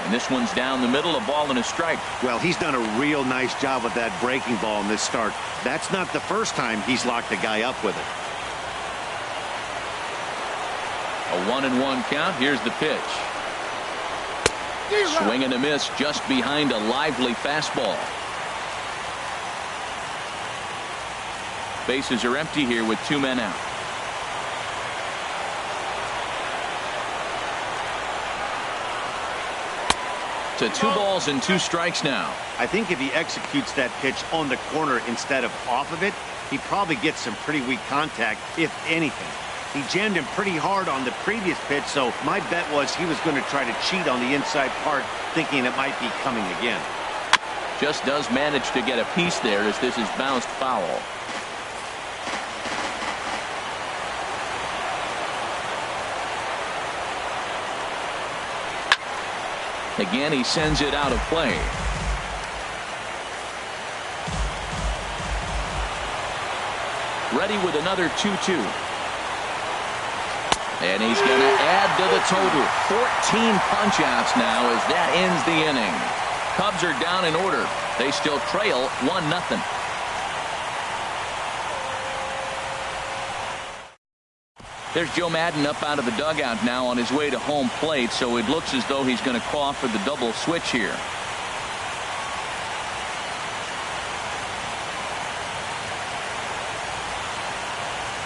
And this one's down the middle, a ball and a strike. Well, he's done a real nice job with that breaking ball in this start. That's not the first time he's locked a guy up with it. A 1-1 count. Here's the pitch. Swing and a miss just behind a lively fastball. Bases are empty here with 2 men out. To 2 balls and 2 strikes now. I think if he executes that pitch on the corner instead of off of it, he probably gets some pretty weak contact, if anything. He jammed him pretty hard on the previous pitch, so my bet was he was going to try to cheat on the inside part, thinking it might be coming again. Just does manage to get a piece there as this is bounced foul. Again, he sends it out of play. Ready with another 2-2. And he's going to add to the total. 14 punch-outs now as that ends the inning. Cubs are down in order. They still trail 1-0. There's Joe Madden up out of the dugout now on his way to home plate, so it looks as though he's going to call for the double switch here.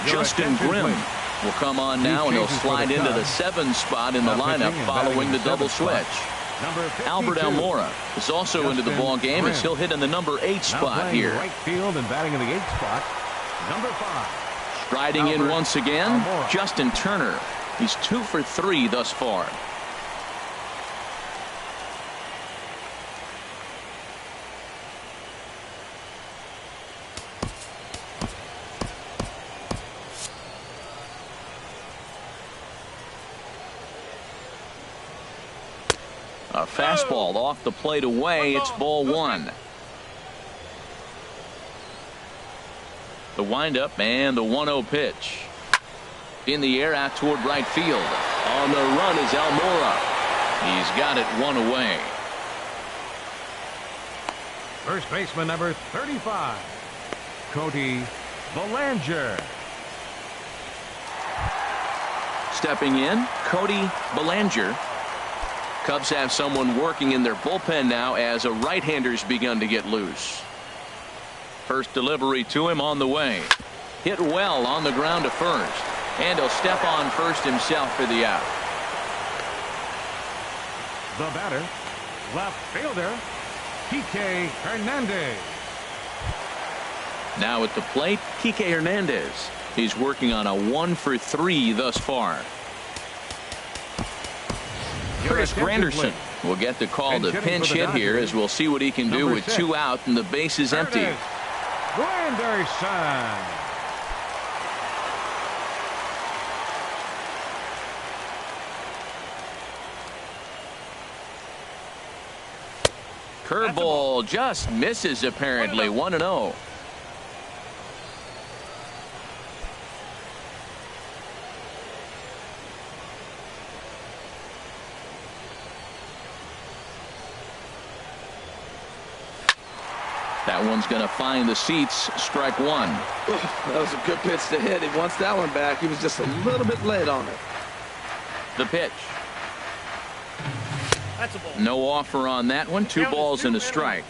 Justin Grimm will come on now, and he'll slide into the 7 spot in the lineup following the double switch. Albert Almora is also into the ball game as he'll hit in the number 8 spot here. Right field and batting in the 8th spot. Number 5. Striding in once again, Justin Turner. He's 2 for 3 thus far. A fastball off the plate away. It's ball 1. The windup and the 1-0 pitch. In the air out toward right field. On the run is Almora. He's got it 1 away. First baseman number 35, Cody Bellinger. Stepping in, Cody Bellinger. Cubs have someone working in their bullpen now as a right-hander's begun to get loose. First delivery to him on the way. Hit well on the ground to first. And he'll step on first himself for the out. The batter, left fielder, Kike Hernandez. Now at the plate, Kike Hernandez. He's working on a 1-for-3 thus far. Curtis Granderson will get the call to pinch hit here, as we'll see what he can do with 2 out and the base is empty. Granderson. Curveball just misses apparently. 1-0. That one's going to find the seats. Strike 1. That was a good pitch to hit. He wants that one back. He was just a little bit late on it. The pitch. That's a ball. No offer on that one. 2 balls and a strike.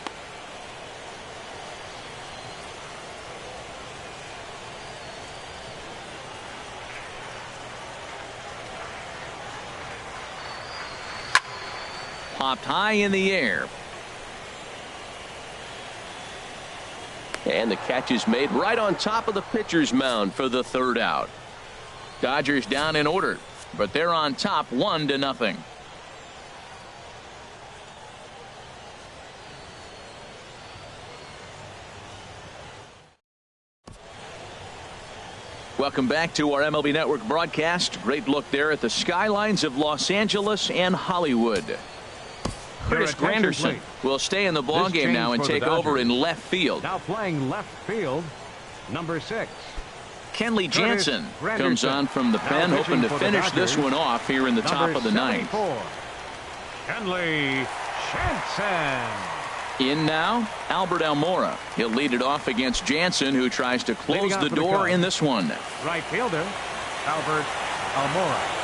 Popped high in the air. And the catch is made right on top of the pitcher's mound for the 3rd out. Dodgers down in order, but they're on top 1-0. Welcome back to our MLB Network broadcast. Great look there at the skylines of Los Angeles and Hollywood. Curtis Granderson will stay in the ballgame now and take over in left field. Now playing left field, number 6. Kenley Jansen comes on from the pen, hoping to finish this one off here in the top of the 9th. Kenley Jansen. In now, Albert Almora. He'll lead it off against Jansen, who tries to close the door in this one. Right fielder, Albert Almora.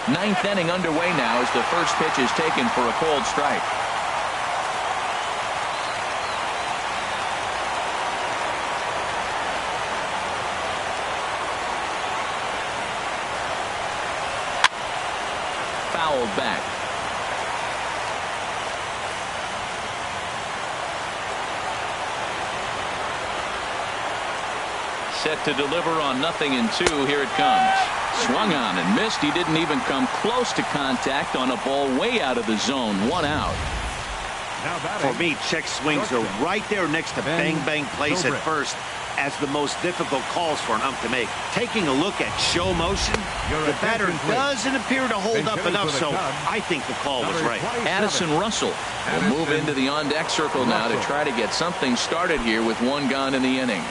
9th inning underway now as the first pitch is taken for a cold strike. Fouled back. Set to deliver on 0-2. Here it comes. Swung on and missed. He didn't even come close to contact on a ball way out of the zone. 1 out. For me, check swings are right there next to bang plays at first as the most difficult calls for an ump to make. Taking a look at show motion, the batter doesn't appear to hold up enough, so I think the call was right. Addison Russell will move into the on-deck circle now to try to get something started here with 1 gone in the inning.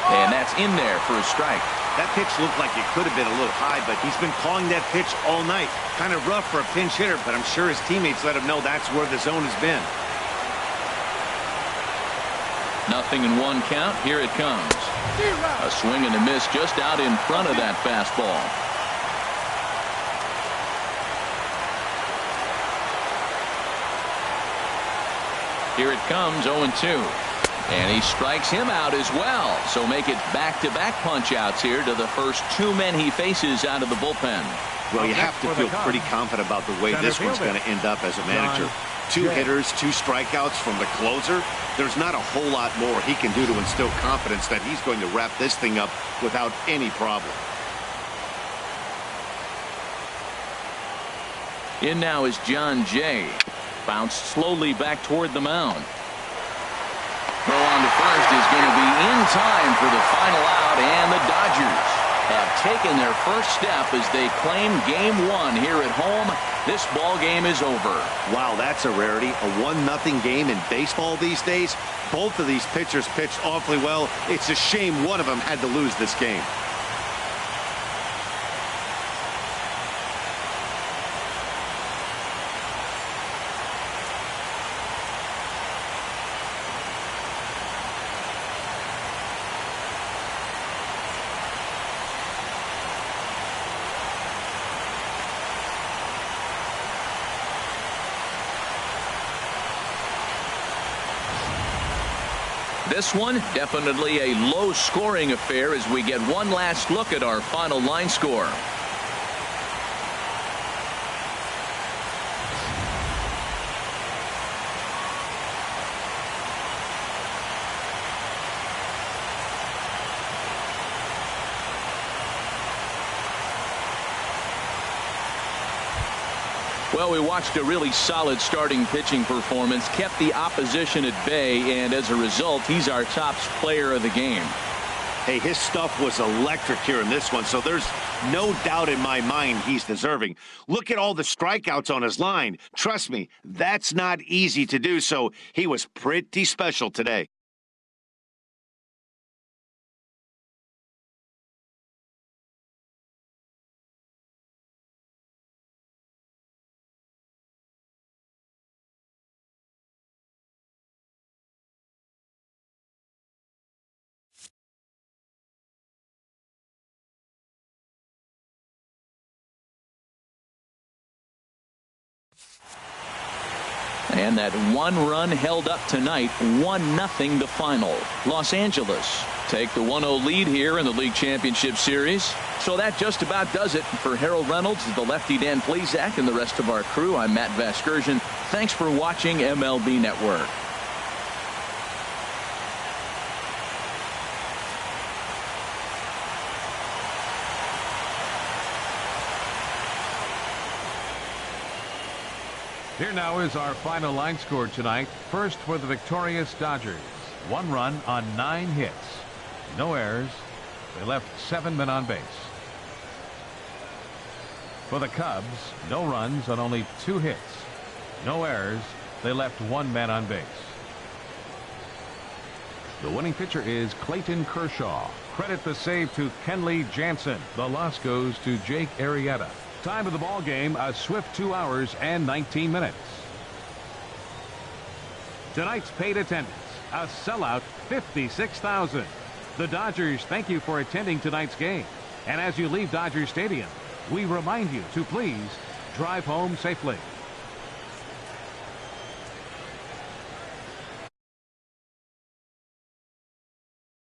And that's in there for a strike. That pitch looked like it could have been a little high, but he's been calling that pitch all night. Kind of rough for a pinch hitter, but I'm sure his teammates let him know that's where the zone has been. 0-1 count. Here it comes. A swing and a miss just out in front of that fastball. Here it comes. 0-2. And he strikes him out as well. So make it back-to-back punch-outs here to the first 2 men he faces out of the bullpen. Well, you have to feel pretty confident about the way this one's going to end up as a manager. 2 hitters, 2 strikeouts from the closer. There's not a whole lot more he can do to instill confidence that he's going to wrap this thing up without any problem. In now is John Jay. Bounced slowly back toward the mound. Throw on to first is going to be in time for the final out, and the Dodgers have taken their first step as they claim Game 1 here at home. This ball game is over. Wow, that's a rarity. A 1-0 game in baseball these days. Both of these pitchers pitched awfully well. It's a shame one of them had to lose this game. This one, definitely a low-scoring affair as we get one last look at our final line score. Well, we watched a really solid starting pitching performance, kept the opposition at bay, and as a result, he's our top player of the game. Hey, his stuff was electric here in this one, so there's no doubt in my mind he's deserving. Look at all the strikeouts on his line. Trust me, that's not easy to do, so he was pretty special today. And that one run held up tonight, 1-0 the final. Los Angeles take the 1-0 lead here in the League Championship Series. So that just about does it for Harold Reynolds, the lefty Dan Plesac, and the rest of our crew. I'm Matt Vasgersian. Thanks for watching MLB Network. Here now is our final line score tonight. First for the victorious Dodgers. 1 run on 9 hits. No errors. They left 7 men on base. For the Cubs, no runs on only 2 hits. No errors. They left 1 man on base. The winning pitcher is Clayton Kershaw. Credit the save to Kenley Jansen. The loss goes to Jake Arrieta. Time of the ball game, a swift 2 hours and 19 minutes. Tonight's paid attendance, a sellout 56,000. The Dodgers thank you for attending tonight's game. And as you leave Dodger Stadium, we remind you to please drive home safely.